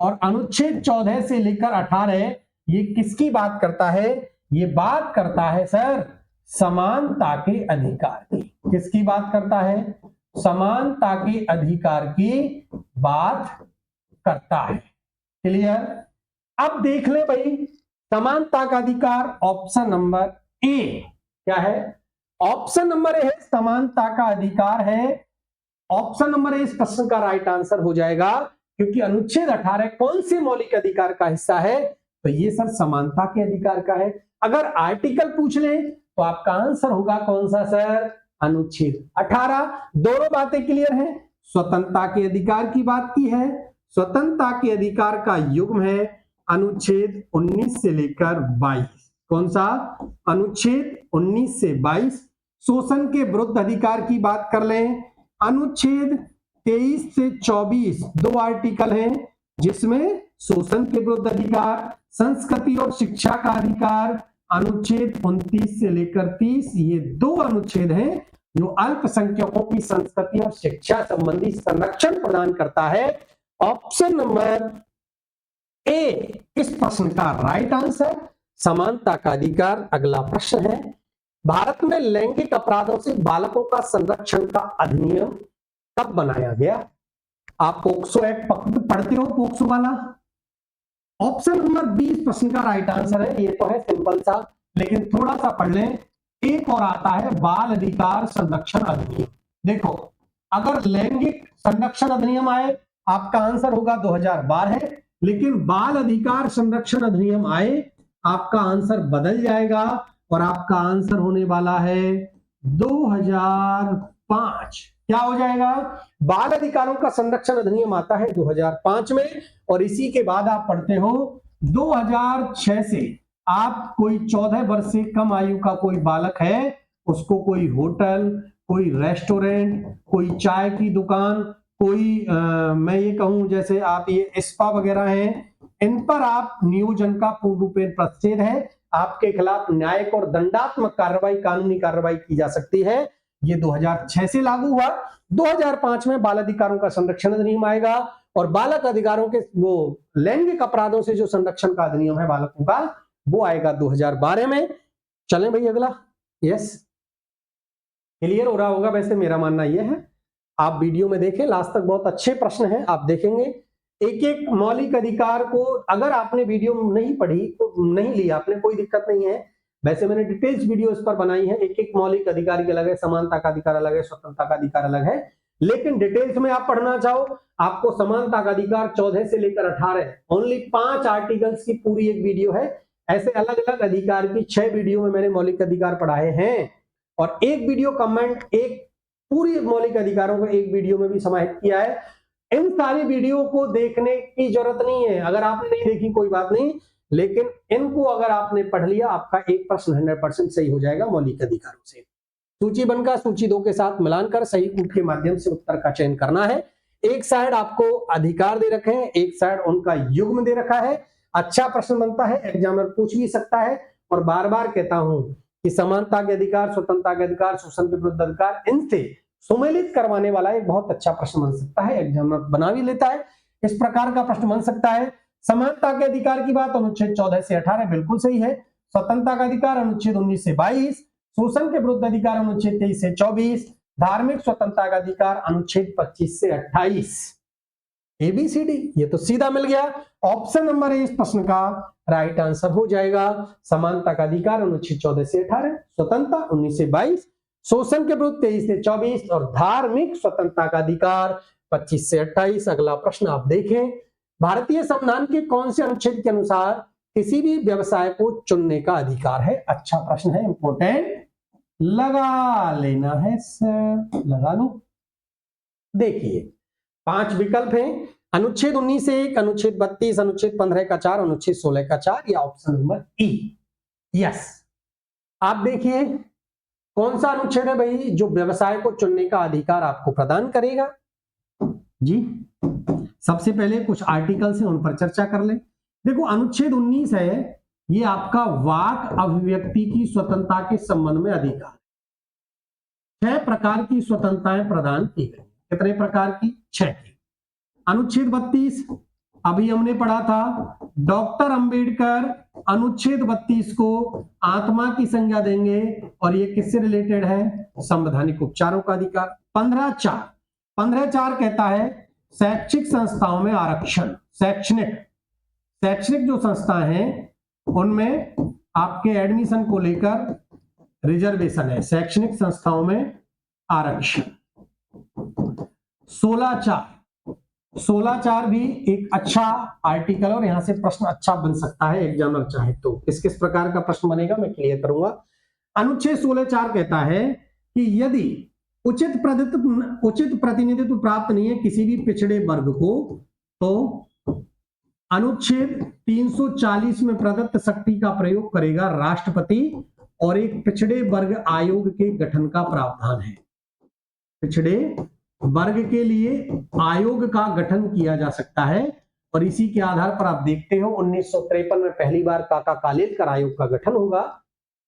और अनुच्छेद 14 से लेकर 18 ये किसकी बात करता है? ये बात करता है सर समानता के अधिकार की। किसकी बात करता है? समानता के अधिकार की बात करता है। क्लियर? अब देख ले भाई, समानता का अधिकार ऑप्शन नंबर ए क्या है? ऑप्शन नंबर ए है समानता का अधिकार है। ऑप्शन नंबर ए इस प्रश्न का राइट आंसर हो जाएगा, क्योंकि अनुच्छेद 18 कौन से मौलिक अधिकार का हिस्सा है? तो ये सर समानता के अधिकार का है। अगर आर्टिकल पूछ ले तो आपका आंसर होगा कौन सा सर? अनुच्छेद 18। दोनों बातें क्लियर हैं। स्वतंत्रता के अधिकार की बात की है, स्वतंत्रता के अधिकार का युग्म है अनुच्छेद 19 से लेकर 22। कौन सा? अनुच्छेद 19 से 22। शोषण के विरुद्ध अधिकार की बात कर लें, अनुच्छेद 23 से 24 दो आर्टिकल हैं जिसमें शोषण के विरुद्ध अधिकार, संस्कृति और शिक्षा का अधिकार अनुच्छेद 29 से लेकर 30, ये दो अनुच्छेद हैं जो अल्पसंख्यकों की संस्कृति और शिक्षा संबंधी संरक्षण प्रदान करता है। ऑप्शन नंबर ए इस प्रश्न का राइट आंसर समानता का अधिकार। अगला प्रश्न है, भारत में लैंगिक अपराधों से बालकों का संरक्षण का अधिनियम कब बनाया गया? आप पोक्सो एक्ट पढ़ते हो, पोक्सो वाला। ऑप्शन नंबर 20 प्रश्न का राइट आंसर है। ये तो है सिंपल सा, लेकिन थोड़ा सा पढ़ लें। एक और आता है बाल अधिकार संरक्षण अधिनियम। देखो, अगर लैंगिक संरक्षण अधिनियम आए आपका आंसर होगा 2012 है, लेकिन बाल अधिकार संरक्षण अधिनियम आए आपका आंसर बदल जाएगा और आपका आंसर होने वाला है 2005। क्या हो जाएगा? बाल अधिकारों का संरक्षण अधिनियम आता है 2005 में, और इसी के बाद आप पढ़ते हो 2006 से आप कोई 14 वर्ष से कम आयु का कोई बालक है, उसको कोई होटल, कोई रेस्टोरेंट, कोई चाय की दुकान, कोई मैं ये कहूं जैसे आप ये स्पा वगैरह हैं, इन पर आप नियोजन का पूर्ण रूपेण प्रतिषेध है। आपके खिलाफ न्यायिक और दंडात्मक कार्रवाई, कानूनी कार्रवाई की जा सकती है। ये 2006 से लागू हुआ। 2005 में बाल अधिकारों का संरक्षण अधिनियम आएगा, और बालक अधिकारों के वो लैंगिक अपराधों से जो संरक्षण का अधिनियम है बालकों का, वो आएगा 2012 में। चलें भाई अगला। यस, क्लियर हो रहा होगा। वैसे मेरा मानना यह है, आप वीडियो में देखें, लास्ट तक बहुत अच्छे प्रश्न हैं, आप देखेंगे एक एक मौलिक अधिकार को। अगर आपने वीडियो नहीं पढ़ी तो नहीं ली आपने, कोई दिक्कत नहीं है। वैसे मैंने डिटेल्स वीडियो इस पर बनाई है, एक एक मौलिक अधिकार की अलग है, समानता का अधिकार अलग है, स्वतंत्रता का अधिकार अलग है। लेकिन डिटेल्स में आप पढ़ना चाहो, आपको समानता का अधिकार 14 से लेकर 18 ओनली 5 आर्टिकल्स की पूरी एक वीडियो है। ऐसे अलग अलग अधिकार की 6 वीडियो में मैंने मौलिक अधिकार पढ़ाए हैं, और एक वीडियो कमेंट एक पूरी मौलिक अधिकारों को एक वीडियो में भी समाहित किया है। इन सारी वीडियो को देखने की जरूरत नहीं है, अगर आपने नहीं देखी कोई बात नहीं, लेकिन इनको अगर आपने पढ़ लिया आपका एक प्रश्न 100% सही हो जाएगा मौलिक अधिकारों से। सूची बनकर सूची 2 के साथ मिलान कर सही कूट के माध्यम से उत्तर का चयन करना है। एक साइड आपको अधिकार दे रखे हैं, एक साइड उनका युग्म दे रखा है। अच्छा प्रश्न बनता है, एग्जामिनर पूछ भी सकता है। और बार बार कहता हूं कि समानता के अधिकार, स्वतंत्रता के अधिकार, शोषण के विरुद्ध अधिकार, इनसे सुमेलित करवाने वाला एक बहुत अच्छा प्रश्न बन सकता है, एग्जामिनर बना भी लेता है। इस प्रकार का प्रश्न बन सकता है। समानता के अधिकार की बात अनुच्छेद 14 से 18 बिल्कुल सही है। स्वतंत्रता का अधिकार अनुच्छेद 19 से 22, शोषण के विरुद्ध अधिकार अनुच्छेद 23 से 24, धार्मिक स्वतंत्रता का अधिकार अनुच्छेद 25 से 28। ABCD ये तो सीधा मिल गया। ऑप्शन नंबर ए इस प्रश्न का राइट आंसर हो जाएगा। समानता का अधिकार अनुच्छेद 14 से 18, स्वतंत्रता 19 से 22, शोषण के विरुद्ध 23 से 24, और धार्मिक स्वतंत्रता का अधिकार 25 से 28। अगला प्रश्न आप देखें, भारतीय संविधान के कौन से अनुच्छेद के अनुसार किसी भी व्यवसाय को चुनने का अधिकार है? अच्छा प्रश्न है, इंपॉर्टेंट, लगा लेना है सर, लगा लो। देखिए 5 विकल्प हैं, अनुच्छेद 19 से 1, अनुच्छेद 32, अनुच्छेद 15 का 4, अनुच्छेद 16 का 4, या ऑप्शन नंबर ई। यस, आप देखिए कौन सा अनुच्छेद है भाई जो व्यवसाय को चुनने का अधिकार आपको प्रदान करेगा? जी, सबसे पहले कुछ आर्टिकल्स हैं उन पर चर्चा कर ले। देखो अनुच्छेद 19 है, ये आपका वाक अभिव्यक्ति की स्वतंत्रता के संबंध में अधिकार। 6 प्रकार की स्वतंत्रताएं प्रदान की गई। कितने प्रकार की? 6 की। अनुच्छेद 32 अभी हमने पढ़ा था, डॉक्टर अंबेडकर अनुच्छेद 32 को आत्मा की संज्ञा देंगे, और ये किससे रिलेटेड है? संवैधानिक उपचारों का अधिकार। 15(4) कहता है शैक्षिक संस्थाओं में आरक्षण। शैक्षणिक जो संस्थाएं हैं उनमें आपके एडमिशन को लेकर रिजर्वेशन है, शैक्षणिक संस्थाओं में आरक्षण। 16(4) भी एक अच्छा आर्टिकल, और यहां से प्रश्न अच्छा बन सकता है, एग्जामिनर चाहे तो। किस किस प्रकार का प्रश्न बनेगा मैं क्लियर करूंगा। अनुच्छेद 16(4) कहता है कि यदि उचित प्रतिनिधित्व प्राप्त नहीं है किसी भी पिछड़े वर्ग को, तो अनुच्छेद 340 में प्रदत्त शक्ति का प्रयोग करेगा राष्ट्रपति और एक पिछड़े वर्ग आयोग के गठन का प्रावधान है। पिछड़े वर्ग के लिए आयोग का गठन किया जा सकता है और इसी के आधार पर आप देखते हो 1953 में पहली बार काका कालेलकर आयोग का गठन होगा।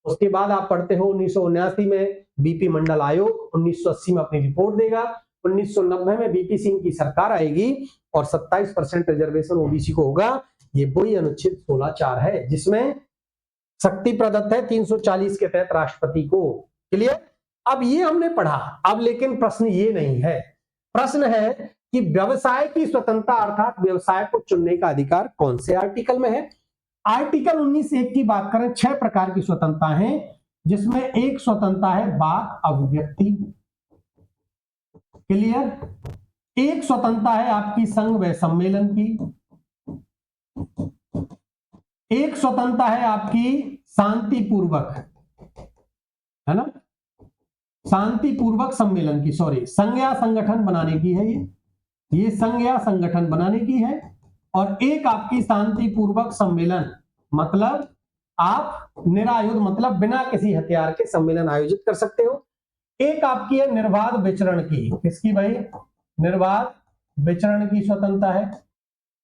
उसके बाद आप पढ़ते हो 1979 में बीपी मंडल आयोग 1980 में अपनी रिपोर्ट देगा, 1990 में बीपी सिंह की सरकार आएगी और 27% रिजर्वेशन ओबीसी को होगा। ये वही अनुच्छेद 16(4) है जिसमें शक्ति प्रदत्त है 340 के तहत राष्ट्रपति को। क्लियर? अब ये हमने पढ़ा। अब लेकिन प्रश्न ये नहीं है, प्रश्न है कि व्यवसाय की स्वतंत्रता अर्थात व्यवसाय को चुनने का अधिकार कौन से आर्टिकल में है। आर्टिकल 19(1) की बात करें, 6 प्रकार की स्वतंत्रता है जिसमें एक स्वतंत्रता है वाक अभिव्यक्ति। क्लियर? एक स्वतंत्रता है आपकी संघ व सम्मेलन की, एक स्वतंत्रता है आपकी शांतिपूर्वक, है ना, शांतिपूर्वक सम्मेलन की, सॉरी, संघ या संगठन बनाने की है, ये संघ या संगठन बनाने की है। और एक आपकी शांतिपूर्वक सम्मेलन मतलब आप निरायुध मतलब बिना किसी हथियार के सम्मेलन आयोजित कर सकते हो। एक आपकी है निर्बाध विचरण की, किसकी भाई? निर्बाध विचरण की स्वतंत्रता है।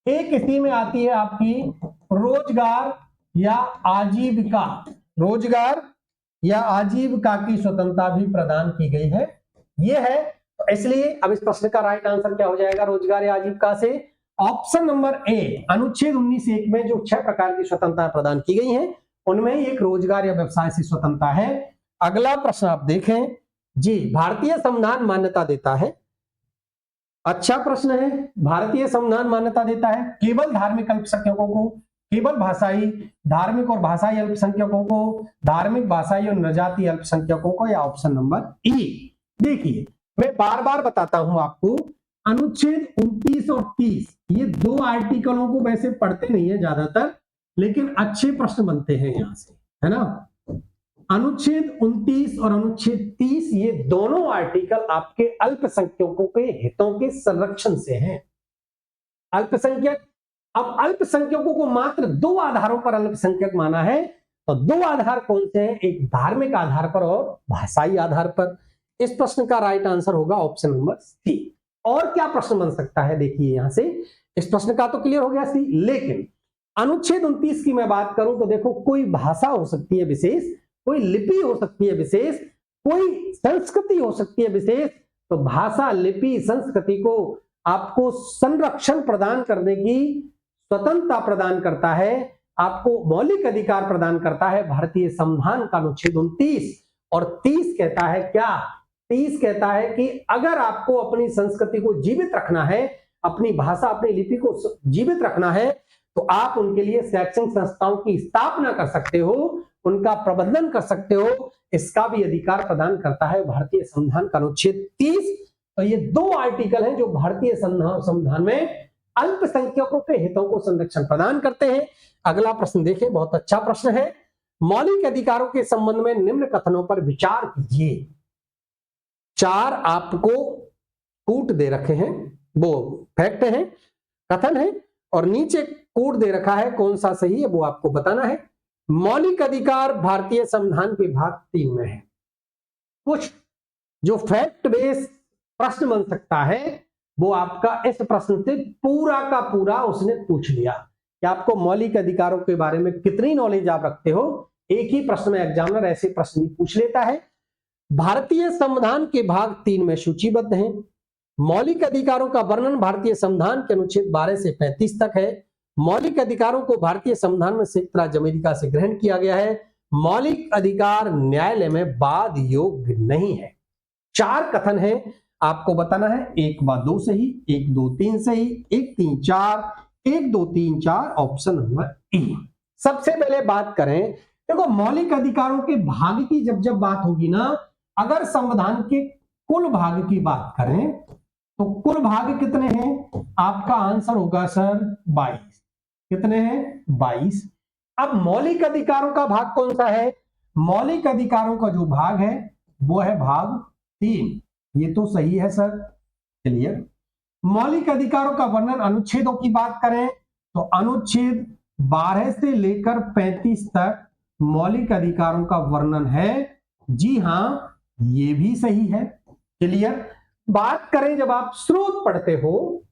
एक इसी में आती है आपकी रोजगार या आजीविका, रोजगार या आजीविका की स्वतंत्रता भी प्रदान की गई है। यह है, इसलिए अब इस प्रश्न का राइट आंसर क्या हो जाएगा रोजगार या आजीविका से? ऑप्शन नंबर ए, अनुच्छेद 19(1) में जो 6 प्रकार की स्वतंत्रता प्रदान की गई हैं उनमें एक रोजगार या व्यवसाय से स्वतंत्रता है। अगला प्रश्न आप देखें जी, भारतीय संविधान मान्यता देता है, अच्छा प्रश्न है, भारतीय संविधान मान्यता देता है केवल धार्मिक अल्पसंख्यकों को, केवल भाषाई, धार्मिक और भाषाई अल्पसंख्यकों को, धार्मिक, भाषाई और नजाति अल्पसंख्यकों को, या ऑप्शन नंबर ई। देखिए मैं बार बार बताता हूं आपको, अनुच्छेद 29 और 30 ये 2 आर्टिकलों को वैसे पढ़ते नहीं है ज्यादातर, लेकिन अच्छे प्रश्न बनते हैं यहां से, है ना। अनुच्छेद 29 और अनुच्छेद 30 ये दोनों आर्टिकल आपके अल्पसंख्यकों के हितों के संरक्षण से हैं। अल्पसंख्यक, अब अल्पसंख्यकों को मात्र 2 आधारों पर अल्पसंख्यक माना है, तो 2 आधार कौन से हैं? एक धार्मिक आधार पर और भाषाई आधार पर। इस प्रश्न का राइट आंसर होगा ऑप्शन नंबर सी। और क्या प्रश्न बन सकता है देखिए यहां से, इस प्रश्न का तो क्लियर हो गया सी, लेकिन अनुच्छेद 29 की मैं बात करूं तो देखो कोई भाषा हो सकती है विशेष, कोई लिपि हो सकती है विशेष, कोई संस्कृति हो सकती है विशेष, तो भाषा, लिपि, संस्कृति को आपको संरक्षण प्रदान करने की स्वतंत्रता प्रदान करता है, आपको मौलिक अधिकार प्रदान करता है भारतीय संविधान का अनुच्छेद 29। और 30 कहता है क्या? 30 कहता है कि अगर आपको अपनी संस्कृति को जीवित रखना है, अपनी भाषा, अपनी लिपि को जीवित रखना है, तो आप उनके लिए शैक्षणिक संस्थाओं की स्थापना कर सकते हो, उनका प्रबंधन कर सकते हो, इसका भी अधिकार प्रदान करता है भारतीय संविधान का अनुच्छेद 30। तो ये 2 आर्टिकल हैं जो भारतीय संविधान में अल्पसंख्यकों के हितों को संरक्षण प्रदान करते हैं। अगला प्रश्न देखें, बहुत अच्छा प्रश्न है। मौलिक अधिकारों के संबंध में निम्न कथनों पर विचार कीजिए। 4 आपको कूट दे रखे हैं, वो फैक्ट है, कथन है, और नीचे कूट दे रखा है, कौन सा सही है वो आपको बताना है। मौलिक अधिकार भारतीय संविधान के भाग 3 में है। कुछ जो फैक्ट बेस्ड प्रश्न बन सकता है वो आपका इस प्रश्न से पूरा का पूरा उसने पूछ लिया कि आपको मौलिक अधिकारों के बारे में कितनी नॉलेज आप रखते हो। एक ही प्रश्न में एग्जामिनर ऐसे प्रश्न भी पूछ लेता है। भारतीय संविधान के भाग 3 में सूचीबद्ध हैं। मौलिक अधिकारों का वर्णन भारतीय संविधान के अनुच्छेद 12 से 35 तक है। मौलिक अधिकारों को भारतीय संविधान में संयुक्त राज्य अमेरिका से ग्रहण किया गया है। मौलिक अधिकार न्यायालय में वाद योग्य नहीं है। 4 कथन है, आपको बताना है 1 व 2 सही, 1 2 3 सही, 1 3 4, 1 2 3 4, ऑप्शन नंबर ए। सबसे पहले बात करें, देखो मौलिक अधिकारों के भाग की जब बात होगी ना, अगर संविधान के कुल भाग की बात करें तो कुल भाग कितने हैं? आपका आंसर होगा सर 22। कितने हैं? 22। अब मौलिक अधिकारों का भाग कौन सा है? मौलिक अधिकारों का जो भाग है वो है भाग 3। ये तो सही है सर, क्लियर। मौलिक अधिकारों का वर्णन, अनुच्छेदों की बात करें तो अनुच्छेद 12 से लेकर 35 तक मौलिक अधिकारों का वर्णन है। जी हां, ये भी सही है, क्लियर। बात करें जब आप स्रोत पढ़ते हो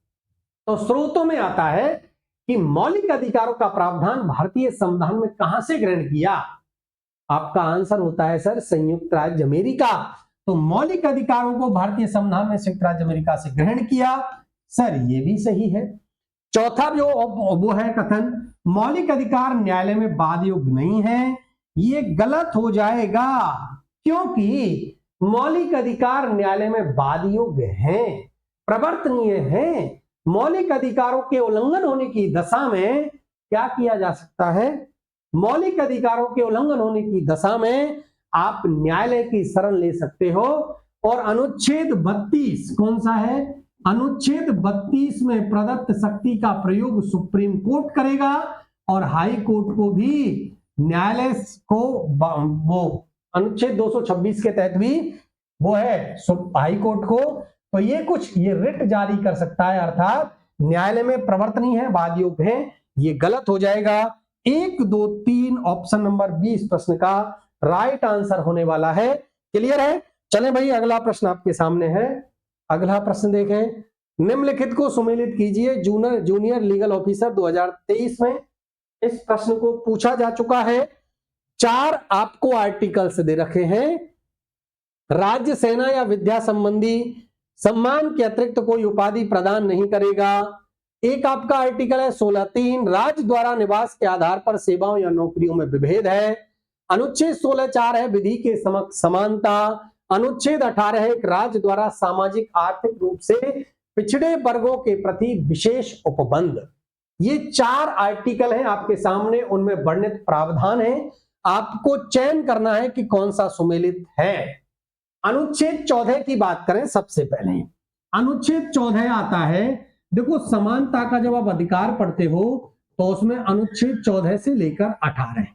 तो स्रोतों में आता है कि मौलिक अधिकारों का प्रावधान भारतीय संविधान में कहां से ग्रहण किया। आपका आंसर होता है सर संयुक्त राज्य अमेरिका। तो मौलिक अधिकारों को भारतीय संविधान में संयुक्त राज्य अमेरिका से ग्रहण किया, सर ये भी सही है। चौथा जो वो है कथन, मौलिक अधिकार न्यायालय में वाद योग्य नहीं है, ये गलत हो जाएगा, क्योंकि मौलिक अधिकार न्यायालय में वाद योग्य हैं, प्रवर्तनीय हैं। मौलिक अधिकारों के उल्लंघन होने की दशा में क्या किया जा सकता है, मौलिक अधिकारों के उल्लंघन होने की दशा में आप न्यायालय की शरण ले सकते हो। और अनुच्छेद 32 कौन सा है, अनुच्छेद 32 में प्रदत्त शक्ति का प्रयोग सुप्रीम कोर्ट करेगा और हाई कोर्ट को भी न्यायालय को वो अनुच्छेद 226 के तहत भी वो है हाई कोर्ट को, तो ये कुछ ये रिट जारी कर सकता है, अर्थात न्यायालय में प्रवर्तनीय है, वाद योग्य है, ये गलत हो जाएगा। 1 2 3 ऑप्शन नंबर 20 प्रश्न का राइट आंसर होने वाला है, क्लियर है। चलें भाई, अगला प्रश्न आपके सामने है। अगला प्रश्न देखें, निम्नलिखित को सुमेलित कीजिए। जूनियर लीगल ऑफिसर 2023 में इस प्रश्न को पूछा जा चुका है। 4 आपको आर्टिकल्स दे रखे हैं। राज्य, सेना या विद्या संबंधी सम्मान के अतिरिक्त कोई उपाधि प्रदान नहीं करेगा। एक आपका आर्टिकल है 16(3), राज्य द्वारा निवास के आधार पर सेवाओं या नौकरियों में विभेद है। अनुच्छेद 16(4) है विधि के समक्ष समानता। अनुच्छेद 18 है राज्य द्वारा सामाजिक आर्थिक रूप से पिछड़े वर्गों के प्रति विशेष उपबंध। ये 4 आर्टिकल हैं आपके सामने, उनमें वर्णित प्रावधान है, आपको चयन करना है कि कौन सा सुमेलित है। अनुच्छेद 14 की बात करें सबसे पहले, अनुच्छेद 14 आता है, देखो समानता का जब आप अधिकार पढ़ते हो तो उसमें अनुच्छेद 14 से लेकर 18,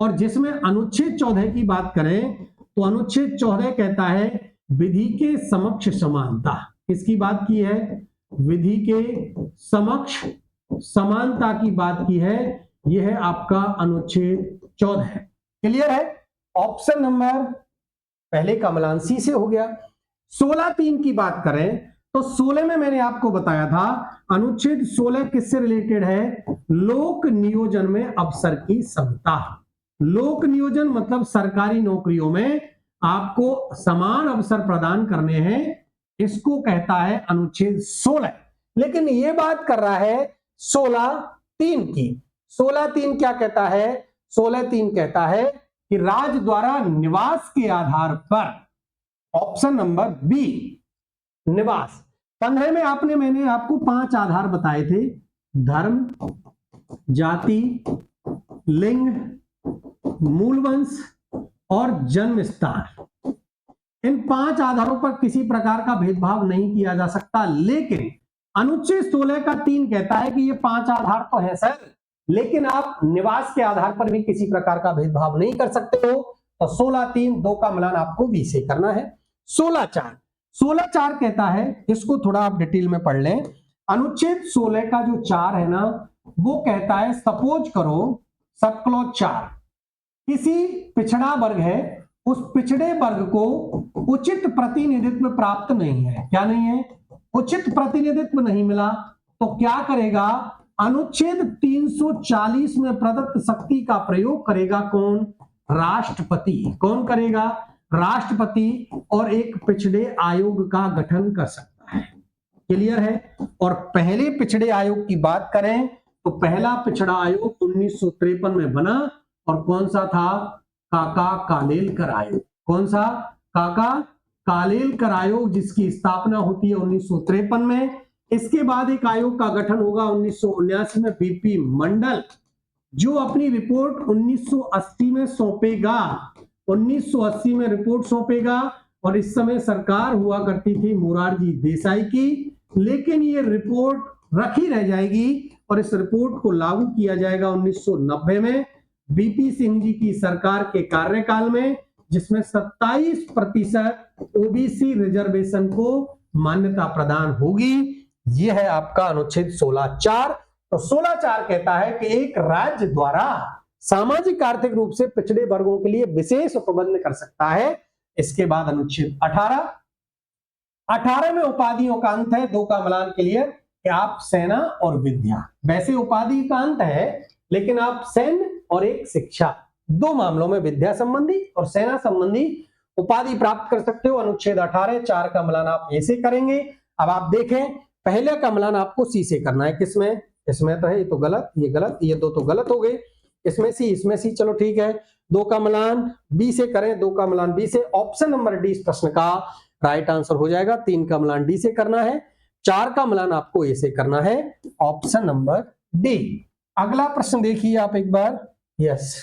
और जिसमें अनुच्छेद 14 की बात करें तो अनुच्छेद 14 कहता है विधि के समक्ष समानता। किसकी बात की है, विधि के समक्ष समानता की बात की है, यह है आपका अनुच्छेद 14, क्लियर है। ऑप्शन नंबर पहले का मिलान सी से हो गया। 16(3) की बात करें तो 16 में मैंने आपको बताया था अनुच्छेद 16 किससे रिलेटेड है, लोक नियोजन में अवसर की समता। लोक नियोजन मतलब सरकारी नौकरियों में आपको समान अवसर प्रदान करने हैं, इसको कहता है अनुच्छेद 16। लेकिन यह बात कर रहा है 16(3) की। 16(3) क्या कहता है, 16(3) कहता है कि राज्य द्वारा निवास के आधार पर, ऑप्शन नंबर बी निवास। 15 में मैंने आपको 5 आधार बताए थे, धर्म, जाति, लिंग, मूलवंश और जन्म स्थान। इन 5 आधारों पर किसी प्रकार का भेदभाव नहीं किया जा सकता, लेकिन अनुच्छेद 16 का 3 कहता है कि ये 5 आधार तो है सर, लेकिन आप निवास के आधार पर भी किसी प्रकार का भेदभाव नहीं कर सकते हो। तो 16(3) 2 का मिलान आपको बी से करना है। 16(4) कहता है, इसको थोड़ा आप डिटेल में पढ़ लें। अनुच्छेद 16 का जो 4 है ना, वो कहता है सपोज करो सब क्लॉज 4, किसी पिछड़ा वर्ग है, उस पिछड़े वर्ग को उचित प्रतिनिधित्व प्राप्त नहीं है। क्या नहीं है, उचित प्रतिनिधित्व नहीं मिला, तो क्या करेगा, अनुच्छेद 340 में प्रदत्त शक्ति का प्रयोग करेगा कौन, राष्ट्रपति। कौन करेगा, राष्ट्रपति, और एक पिछड़े आयोग का गठन कर सकता है, क्लियर है। और पहले पिछड़े आयोग की बात करें तो पहला पिछड़ा आयोग 1953 में बना, और कौन सा था, काका कालेलकर आयोग। कौन सा, काका कालेलकर आयोग, जिसकी स्थापना होती है 1953 में। इसके बाद एक आयोग का गठन होगा 1979 में, बीपी मंडल, जो अपनी रिपोर्ट 1980 में सौंपेगा। 1980 में रिपोर्ट सौंपेगा, और इस समय सरकार हुआ करती थी मोरारजी देसाई की, लेकिन ये रिपोर्ट रखी रह जाएगी और इस रिपोर्ट को लागू किया जाएगा 1990 में। बीपी सिंह जी की सरकार के कार्यकाल में, जिसमें 27% ओबीसी रिजर्वेशन को मान्यता प्रदान होगी। यह है आपका अनुच्छेद 16(4). तो 16(4) कहता है कि एक राज्य द्वारा सामाजिक आर्थिक रूप से पिछड़े वर्गों के लिए विशेष प्रबंध कर सकता है। इसके बाद अनुच्छेद 18 में उपाधियों का अंत है। 2 का मिलान के लिए कि आप सेना और विद्या, वैसे उपाधि का अंत है लेकिन आप सैन्य और एक शिक्षा, 2 मामलों में विद्या संबंधी और सेना संबंधी उपाधि प्राप्त कर सकते हो। अनुच्छेद 18, 4 का मिलान आप ए से करेंगे। अब आप देखें, पहले का मिलान आपको सी से करना है। किसमें? इसमें तो है, ये तो गलत, ये गलत, ये 2 तो गलत हो गए। इसमें सी, इसमें सी, चलो ठीक है। 2 का मिलान बी से करें, 2 का मिलान बी से। ऑप्शन नंबर डी इस प्रश्न का राइट आंसर हो जाएगा। 3 का मिलान डी से करना है, 4 का मिलान आपको ए से करना है, ऑप्शन नंबर डी। अगला प्रश्न देखिए आप एक बार। यस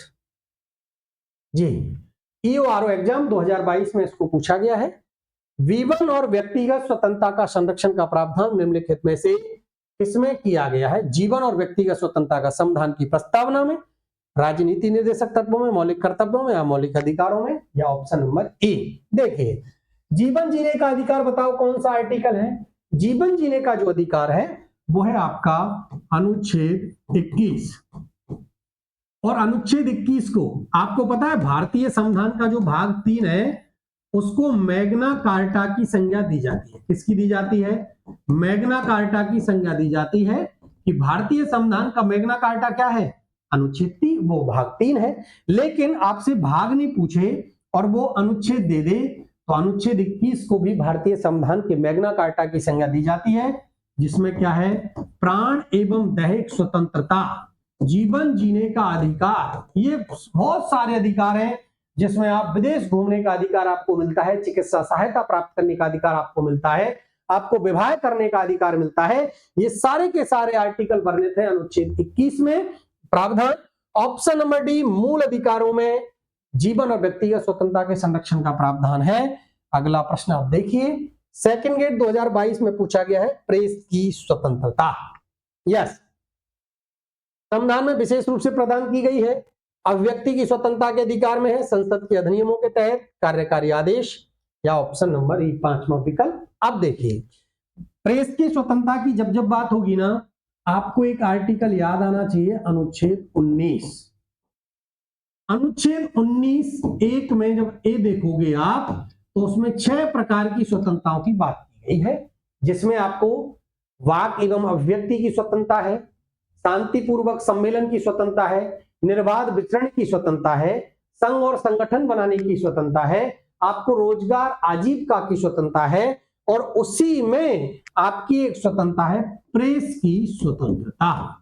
जी, ईओआरओ एग्जाम 2022 में इसको पूछा गया है। V1 और व्यक्तिगत स्वतंत्रता का संरक्षण का प्रावधान निम्नलिखित में से किसमें किया गया है? जीवन और व्यक्तिगत स्वतंत्रता का संविधान की प्रस्तावना में, राजनीति निर्देशक तत्वों में, मौलिक कर्तव्यों में या मौलिक अधिकारों में, या ऑप्शन नंबर ए। देखिए, जीवन जीने का अधिकार बताओ कौन सा आर्टिकल है? जीवन जीने का जो अधिकार है वो है आपका अनुच्छेद 21। और अनुच्छेद 21 को आपको पता है भारतीय संविधान का जो भाग 3 है उसको मैग्ना कार्टा की संज्ञा दी जाती है। किसकी दी जाती है? मैग्ना कार्टा की संज्ञा दी जाती है कि भारतीय संविधान का मैग्ना कार्टा क्या है? अनुच्छेद 3, वो भाग 3 है। लेकिन आपसे भाग नहीं पूछे और वो अनुच्छेद दे दे तो अनुच्छेद 21 को भी भारतीय संविधान के मैग्ना कार्टा की संज्ञा दी जाती है, जिसमें क्या है? प्राण एवं दैहिक स्वतंत्रता, जीवन जीने का अधिकार। ये बहुत सारे अधिकार हैं जिसमें आप विदेश घूमने का अधिकार आपको मिलता है, चिकित्सा सहायता प्राप्त करने का अधिकार आपको मिलता है, आपको विवाह करने का अधिकार मिलता है। ये सारे के सारे आर्टिकल वर्णित हैं अनुच्छेद 21 में। प्रावधान ऑप्शन नंबर डी, मूल अधिकारों में जीवन और व्यक्तिगत स्वतंत्रता के संरक्षण का प्रावधान है। अगला प्रश्न आप देखिए, सेकंड गेट 2022 में पूछा गया है, प्रेस की स्वतंत्रता। यस, संविधान में विशेष रूप से प्रदान की गई है। अभिव्यक्ति की स्वतंत्रता के अधिकार में है, संसद के अधिनियमों के तहत, कार्यकारी आदेश, या ऑप्शन नंबर ई 5वां विकल्प। अब देखिए, प्रेस की स्वतंत्रता की जब जब बात होगी ना, आपको एक आर्टिकल याद आना चाहिए, अनुच्छेद 19। अनुच्छेद 19(1) में जब ए देखोगे आप तो उसमें 6 प्रकार की स्वतंत्रताओं की बात की गई है, जिसमें आपको वाक एवं अभिव्यक्ति की स्वतंत्रता है, शांतिपूर्वक सम्मेलन की स्वतंत्रता है, निर्बाध विचरण की स्वतंत्रता है, संघ और संगठन बनाने की स्वतंत्रता है, आपको रोजगार आजीविका की स्वतंत्रता है, और उसी में आपकी एक स्वतंत्रता है प्रेस की स्वतंत्रता।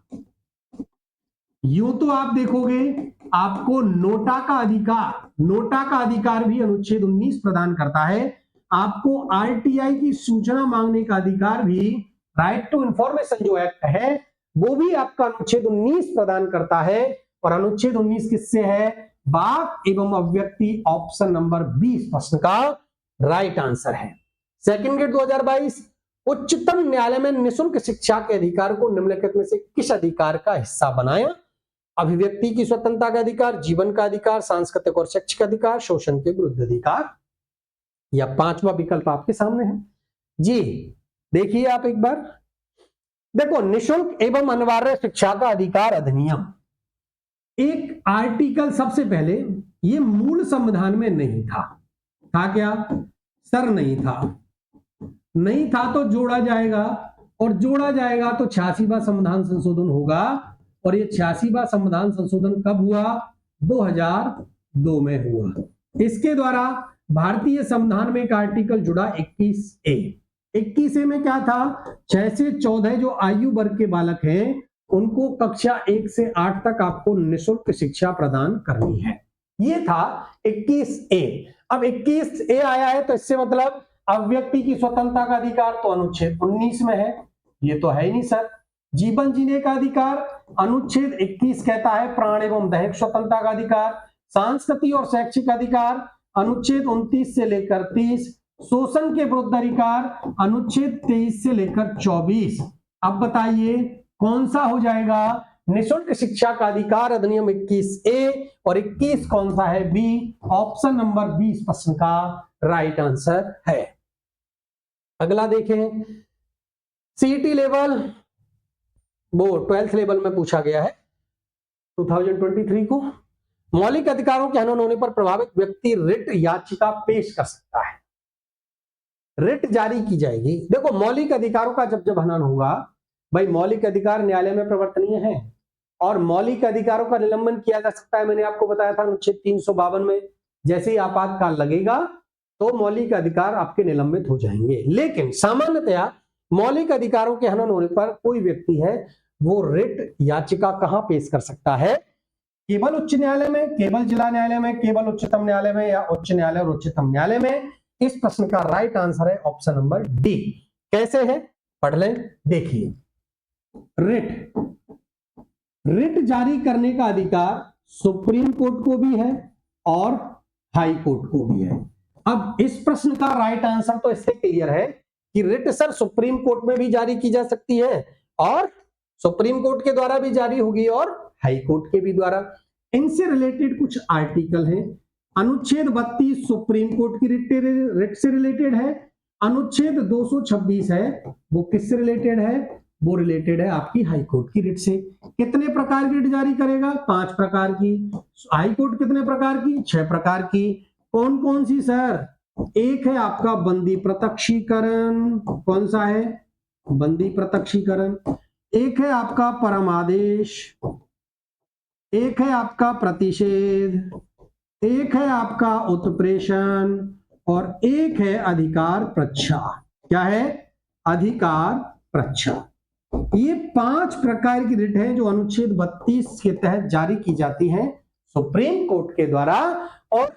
यूं तो आप देखोगे आपको नोटा का अधिकार भी अनुच्छेद 19 प्रदान करता है। आपको आरटीआई की सूचना मांगने का अधिकार भी, राइट टू इंफॉर्मेशन जो एक्ट है, वो भी आपका अनुच्छेद 19 प्रदान करता है। और अनुच्छेद 19 किससे है? वाक एवं अभिव्यक्ति, ऑप्शन नंबर 20 प्रश्न का राइट आंसर है। सेकंड गेट 2022, उच्चतम न्यायालय में निःशुल्क शिक्षा के अधिकार को निम्नलिखित में से किस अधिकार का हिस्सा बनाया? अभिव्यक्ति की स्वतंत्रता का अधिकार, जीवन का अधिकार, सांस्कृतिक और शैक्षिक अधिकार, शोषण के विरुद्ध अधिकार, या 5वां विकल्प आपके सामने है जी। देखिए आप एक बार, देखो, निःशुल्क एवं अनिवार्य शिक्षा का अधिकार अधिनियम एक आर्टिकल, सबसे पहले ये मूल संविधान में नहीं था क्या? सर नहीं था तो जोड़ा जाएगा, और जोड़ा जाएगा तो 86वां संविधान संशोधन होगा। और ये 86वां संविधान संशोधन कब हुआ? 2002 में हुआ। इसके द्वारा भारतीय संविधान में एक आर्टिकल जुड़ा 21A। 21A में क्या था? 6 से 14 जो आयु वर्ग के बालक हैं उनको कक्षा 1 से 8 तक आपको निःशुल्क शिक्षा प्रदान करनी है। ये था 21A। अब 21A आया है तो इससे मतलब अभिव्यक्ति की स्वतंत्रता का अधिकार तो अनुच्छेद 19 में है, ये तो है ही नहीं सर। जीवन जीने का अधिकार अनुच्छेद 21 कहता है प्राण एवं दैहिक स्वतंत्रता का अधिकार। सांस्कृतिक और शैक्षिक अधिकार अनुच्छेद 29 से लेकर 30। शोषण के विरुद्ध अधिकार अनुच्छेद 23 से लेकर 24। अब बताइए कौन सा हो जाएगा? निःशुल्क शिक्षा का अधिकार अधिनियम 21A और 21 कौन सा है? बी। ऑप्शन नंबर 20 प्रश्न का राइट आंसर है। अगला देखें, सीईटी लेवल वो 12th लेवल में पूछा गया है 2023 को। मौलिक अधिकारों के हनन होने पर प्रभावित व्यक्ति रिट याचिका पेश कर सकता है। रिट जारी की जाएगी। देखो, मौलिक अधिकारों का जब हनन होगा, भाई मौलिक अधिकार न्यायालय में प्रवर्तनीय है और मौलिक अधिकारों का निलंबन किया जा सकता है। मैंने आपको बताया था अनुच्छेद 352 में, जैसे ही आपातकाल लगेगा तो मौलिक अधिकार आपके निलंबित हो जाएंगे। लेकिन सामान्यतया मौलिक अधिकारों के हनन होने पर कोई व्यक्ति है वो रिट याचिका कहां पेश कर सकता है? केवल उच्च न्यायालय में, केवल जिला न्यायालय में, केवल उच्चतम न्यायालय में या उच्च न्यायालय और उच्चतम न्यायालय में? इस प्रश्न का राइट आंसर है ऑप्शन नंबर डी। कैसे है? पढ़ लें, देखिए। रिट जारी करने का अधिकार सुप्रीम कोर्ट को भी है और हाई कोर्ट को भी है। अब इस प्रश्न का राइट आंसर तो इससे क्लियर है कि रिट सर सुप्रीम कोर्ट में भी जारी की जा सकती है और सुप्रीम कोर्ट के द्वारा भी जारी होगी और हाई कोर्ट के भी द्वारा। इनसे रिलेटेड कुछ आर्टिकल हैं। अनुच्छेद 32 सुप्रीम कोर्ट की रिट से रिलेटेड है। अनुच्छेद 226 है, वो किससे रिलेटेड है? वो रिलेटेड है आपकी हाई कोर्ट की रिट से। कितने प्रकार की रिट जारी करेगा? 5 प्रकार की। हाई कोर्ट कितने प्रकार की? 6 प्रकार की। कौन कौन सी सर? एक है आपका बंदी प्रत्यक्षीकरण। कौन सा है? बंदी प्रत्यक्षीकरण। एक है आपका परमादेश, एक है आपका प्रतिषेध, एक है आपका उत्प्रेषण और एक है अधिकार प्रच्छा। क्या है? अधिकार प्रच्छा। ये 5 प्रकार की रिट है जो अनुच्छेद 32 के तहत जारी की जाती हैं सुप्रीम कोर्ट के द्वारा और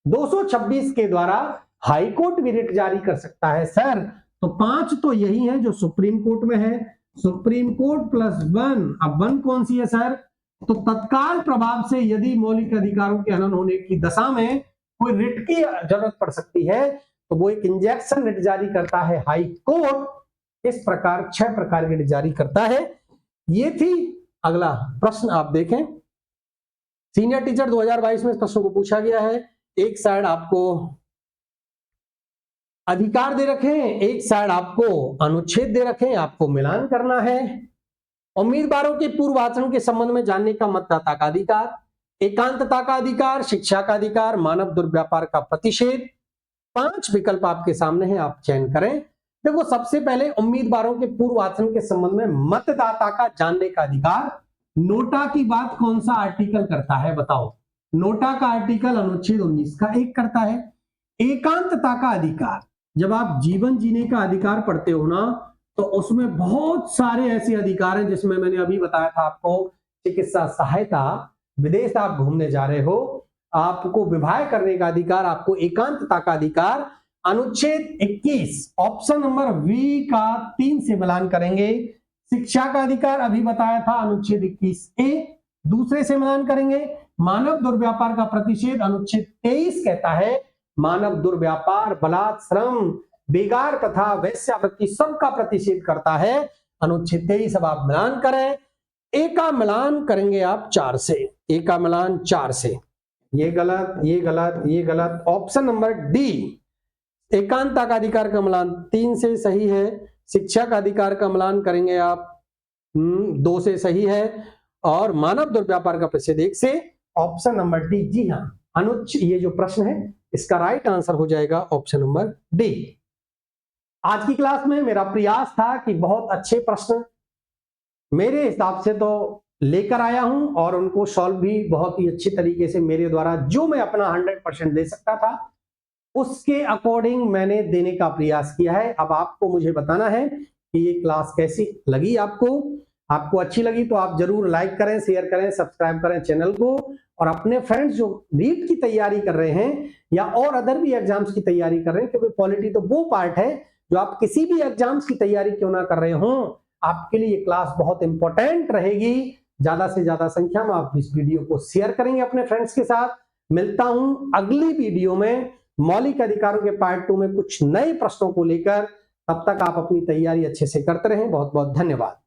226 के द्वारा हाई कोर्ट भी रिट जारी कर सकता है सर। तो 5 तो यही है जो सुप्रीम कोर्ट में है। Supreme court plus 1। अब 1 कौन सी है सर? तो तत्काल प्रभाव से यदि मौलिक अधिकारों के हनन होने की दशा में कोई रिट की जरूरत पड़ सकती है तो वो एक इंजेक्शन रिट जारी करता है हाई कोर्ट। इस प्रकार 6 प्रकार की रिट जारी करता है। ये थी। अगला प्रश्न आप देखें, सीनियर टीचर 2022 में इस प्रश्न को पूछा गया है। एक साइड आपको अधिकार दे रखे हैं, एक साइड आपको अनुच्छेद दे रखे हैं, आपको मिलान करना है। उम्मीदवारों के पूर्व आचरण के संबंध में जानने का मतदाता का अधिकार, एकांतता का अधिकार, शिक्षा का अधिकार, मानव दुर्व्यापार का प्रतिषेध। 5 विकल्प आपके सामने हैं, आप चयन करें। देखो, सबसे पहले उम्मीदवारों के पूर्व आचरण के संबंध में मतदाता का जानने का अधिकार। नोटा की बात कौन सा आर्टिकल करता है बताओ? नोटा का आर्टिकल अनुच्छेद 19 का 1 करता है। एकांतता का अधिकार, जब आप जीवन जीने का अधिकार पढ़ते हो ना तो उसमें बहुत सारे ऐसे अधिकार हैं जिसमें मैंने अभी बताया था आपको, चिकित्सा सहायता, विदेश आप घूमने जा रहे हो, आपको विवाह करने का अधिकार, आपको एकांतता का अधिकार। अनुच्छेद 21 ऑप्शन नंबर वी का 3 से मिलान करेंगे। शिक्षा का अधिकार अभी बताया था अनुच्छेद 21A, दूसरे से मिलान करेंगे। मानव दुर्व्यापार का प्रतिषेध अनुच्छेद 23 कहता है मानव दुर्व्यापार, बलात्, श्रम, बेगार प्रथा, वेश्यावृत्ति सबका प्रतिषेध करता है अनुच्छेद 23। अब आप मिलान करें। ए का मिलान करेंगे आप 4 से। ए का मिलान 4 से। ये गलत, ये गलत, ये गलत। ऑप्शन नंबर डी, एकांतता का अधिकार का मिलान 3 से सही है। शिक्षा का अधिकार का मिलान करेंगे आप 2 से सही है और मानव दुर्व्यापार का प्रतिषेध 1 से। ऑप्शन नंबर डी, जी हाँ, ये जो प्रश्न है इसका राइट आंसर हो जाएगा ऑप्शन नंबर डी। आज की क्लास में मेरा प्रयास था कि बहुत अच्छे प्रश्न मेरे हिसाब से तो लेकर आया हूं और उनको सॉल्व भी बहुत ही अच्छी तरीके से मेरे द्वारा जो मैं अपना 100% दे सकता था उसके अकॉर्डिंग मैंने देने का प्रयास किया है। अब आपको मुझे बताना है कि ये क्लास कैसी लगी आपको अच्छी लगी तो आप जरूर लाइक करें, शेयर करें, सब्सक्राइब करें चैनल को और अपने फ्रेंड्स जो नीट की तैयारी कर रहे हैं या और अदर भी एग्जाम्स की तैयारी कर रहे हैं, क्योंकि पॉलिटी तो वो पार्ट है जो आप किसी भी एग्जाम्स की तैयारी क्यों ना कर रहे हो, आपके लिए ये क्लास बहुत इंपॉर्टेंट रहेगी। ज्यादा से ज्यादा संख्या में आप इस वीडियो को शेयर करेंगे अपने फ्रेंड्स के साथ। मिलता हूं अगली वीडियो में मौलिक अधिकारों के पार्ट 2 में कुछ नए प्रश्नों को लेकर। तब तक आप अपनी तैयारी अच्छे से करते रहें। बहुत बहुत धन्यवाद।